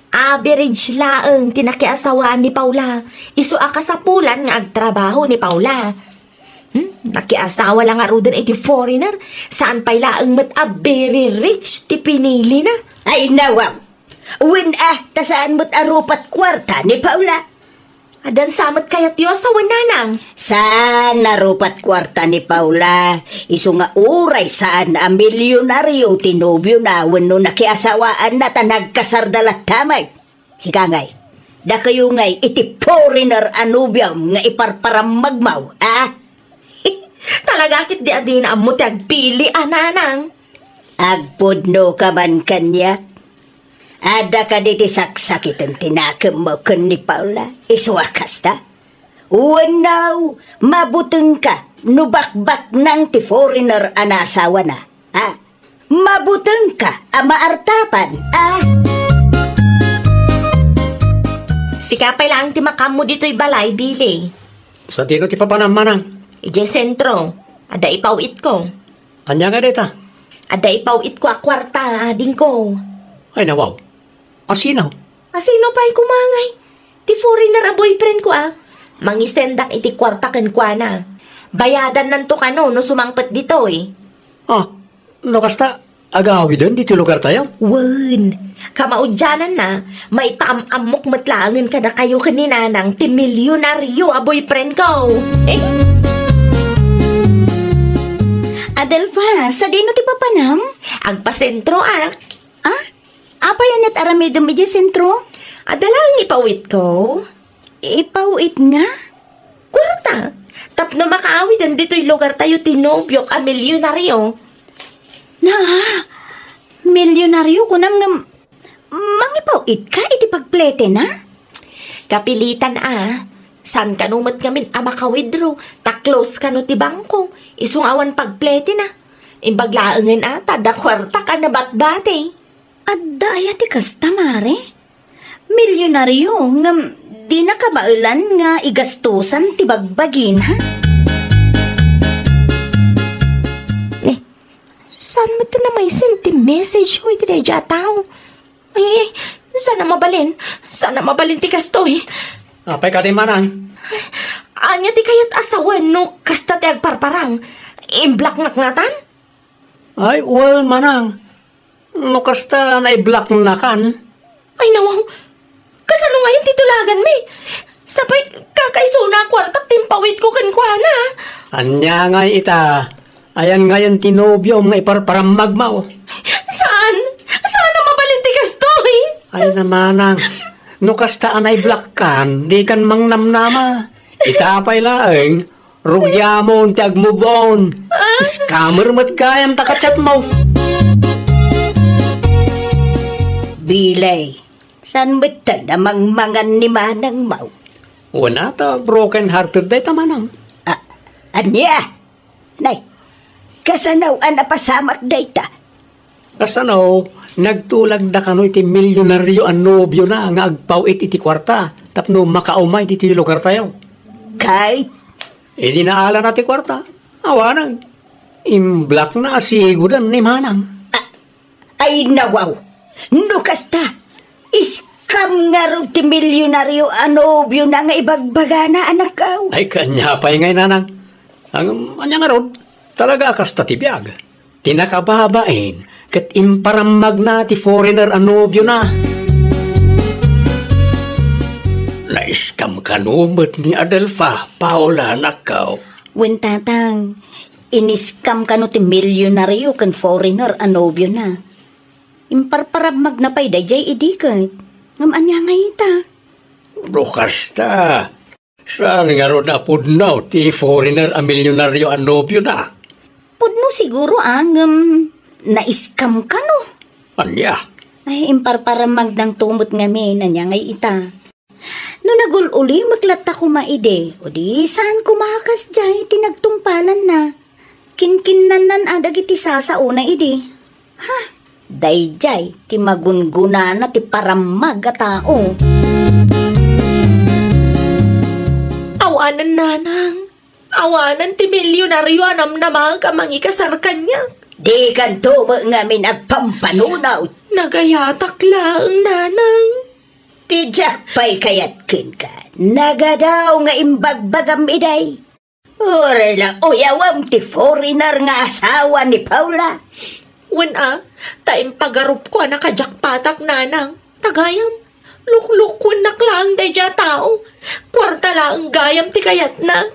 Average laeng tinakiasawaan ni Paula. Isu akasapulan nga agtrabaho ni Paula. Nakiasawa lang nga din iti foreigner. Saan pa'y laeng mat a very rich ti pinili na. Ay nawaw. Uwin tasaan mo't arupat kwarta ni Paula. Adan samat kayat yo sa wananang. Saan narupat kwarta ni Paula? Isu nga uray saan a milyonaryo tinobyo na wano nakiasawaan na nagkasardalat tamay. Sikangay, da kayo ngay iti foreigner anubyam nga iparparam magmaw, Talaga kit di adin amo ti agpili ananang. Agpudno ka man kanya. Ada ka di saksakit ang tinakam mo kan ni Paula. Isuwakas ta. Wanaw, mabuteng ka. Nubakbak ng ti foreigner anasawa na. Mabuteng ka, maartapan. Sikapay lang ti makam mo dito'y balay, Billy. Sa tino ti papanamanang. Ije sentro. Ada ipawit ko. Anya nga dita? Ada ipawit ko a kwarta, ading ko. Ay nawaw. Asinaw. Asino pa'y kumangay? Ti foreigner a boyfriend ko Mangisendak iti kwarta ken kwa na. Bayadan nanto kano no sumangpet dito No kasta, agawi doon dito lugar tayo. Wen, kamaudyanan na, may paamamok matlaangin ka na kayo kaninanang ti milyonaryo a boyfriend ko. Adelfa, sa dino ti papanam? Ang pasentro Apa yan at aramidom iti sentro? Adalang ipawit ko. Ipauit nga? Kwarta, tapno makaawid ang dito'y lugar tayo tinobyok a milyonaryo. Milyonaryo ko nam nga mangipauit ka iti pagplete na? Kapilitan san kanumat ngamin makawidro, taklos kano ti bangko, isungawan pagplete na. Imbaglaangan tada kwarta ka na batbate. Adaya ti kasta mare? Milyonaryo nga di nakabailan nga igastusan ti bagbagin ha? Saan mo na may senti message ko iti dya tao? Ay, sana mabalin ti kastoy. Apay ka di manang. Anya ti kayat asawan no kasta ti agparparang. Imblak ngatan? Ay, well manang. No kasta na i-block na kan. Ay nawaw, kasano ngayon titulagan mi? Sapay kakaisuna kwartak timpawit ko kankwana. Anya nga ita. Ayan ngayon tinobyo nga iparparam magmaw. Saan? Saan na mabalin ti kastoy? Ay namanang. No kasta anay block kan, di kan mangnamnama. Itapay laeng. Rugyamon ti agmove on. Scammer mat kayam takachat mo. Bilay, san ba't namang mangan ni Manang Mau? Wala ta, broken hearted day tamanang. Anya? Nay, kasanaw pasamak day ta. Kasano, nagtulag da kano iti milyonaryo ang nobyo na nga agpawit iti kwarta. Tapno makaumay iti lugar tayo. Kahit Di naala na ti kwarta. Awanag. Imblock na asigudan ni Manang. ay nawaw. No kasta, iskam nga ro ti milyonaryo anobyo na nga ibagbagana anak kaw. Ay kanya pa'y ngay nanang. Ang anya nga rod, talaga kasta ti biyag. Tinakababain, kat imparamag na ti foreigner anobyo na. Naiskam kanumot ni Adelfa, Paula nakaw. Wentatang, iniskam ka no ti milyonaryo kan foreigner anobyo na. Imparparab magnapay dayjay idikat. Ngam anya nga ita. Rukasta. Saan nga ron apudnaw ti foreigner a milyonaryo anobyo na? Pudno siguro naiskam ka no. Anya? Ay, imparparab magdang tumot nga min, anya nga ita. No nagululi, maglata ko maide. O di, saan kumakas jay, tinagtungpalan na. Kinkinnanan adag iti sasauna idi. Ha? Dayjay, ti magunguna na ti paramag a tao. Awanan nanang. Awanan ti milyonaryo anam na mga kamangikasar kanya. Di kan tumo ngamin agpampanunaw. Nagayatak lang, nanang. Tijak pa'y kayatkin ka. Nagadaw nga imbagbagam iday. Ore lang uyawam ti foreigner nga asawa ni Paula. Wan taim pagarup ko nakajakpatak, nanang. Tagayam, luklukun naklang day dya tao. Kwarta lang gayam ti kayat na.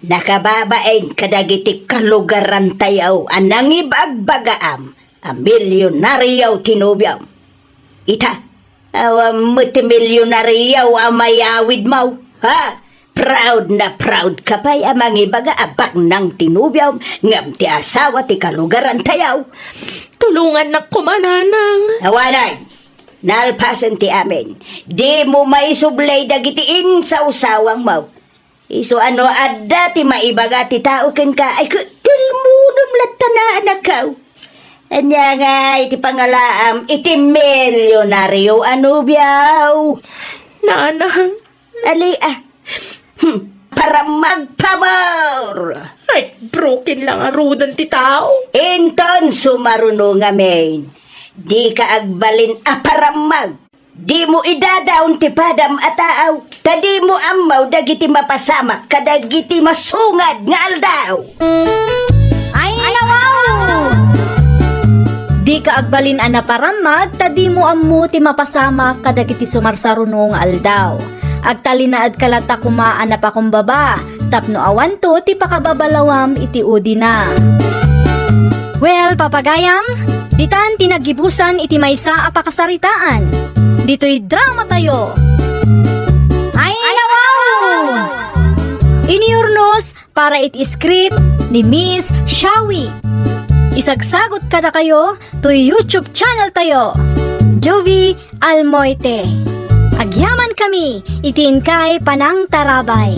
Nakababain kadagiti kalugaran tayaw anang ibagbagaam a milyonaryaw tinubyam. Ita, awam mo ti milyonaryaw a mayawid mo. Ha? Proud na proud ka pa'y amang ibaga abag ng tinubyam ngam ti asawa ti kalugaran tayaw. Tulungan na kumananang. Awanay, nalpasan ti amin. Di mo maisublay dagiti insaw-sawang mo. Iso ano adda ti maibaga ti tao ken ka ay tilmunum latanaan akaw. Anya nga iti pangalaam iti milyonaryo ano biyaw. Nanang. Ali para magpamor. Ay, broken lang arudan ti tao. Inton sumarunong amin. Di ka agbalin aparamag. Di mo idadaon ti padam ataaw. Tadi mo amaw dagiti mapasamak kadagiti masungad nga aldaw. Ay, wow! Di ka agbalin ana paramag, tadi mo ammo ti mapasama kadagiti sumarsarunong aldaw. Agtalinaad kalata kumaan na pa kumbaba, tapno awan to ti pakababalawam iti udi na. Well, papagayam, ditan tinagibusan iti maysa a pakasaritaan. Dito'y drama tayo. Ay, wow! Iniurnos para iti script ni Miss Shawi. Isagsagot kada kayo to YouTube channel tayo, Jovi Almoite. Agyaman kami, itin kay Panang Tarabay.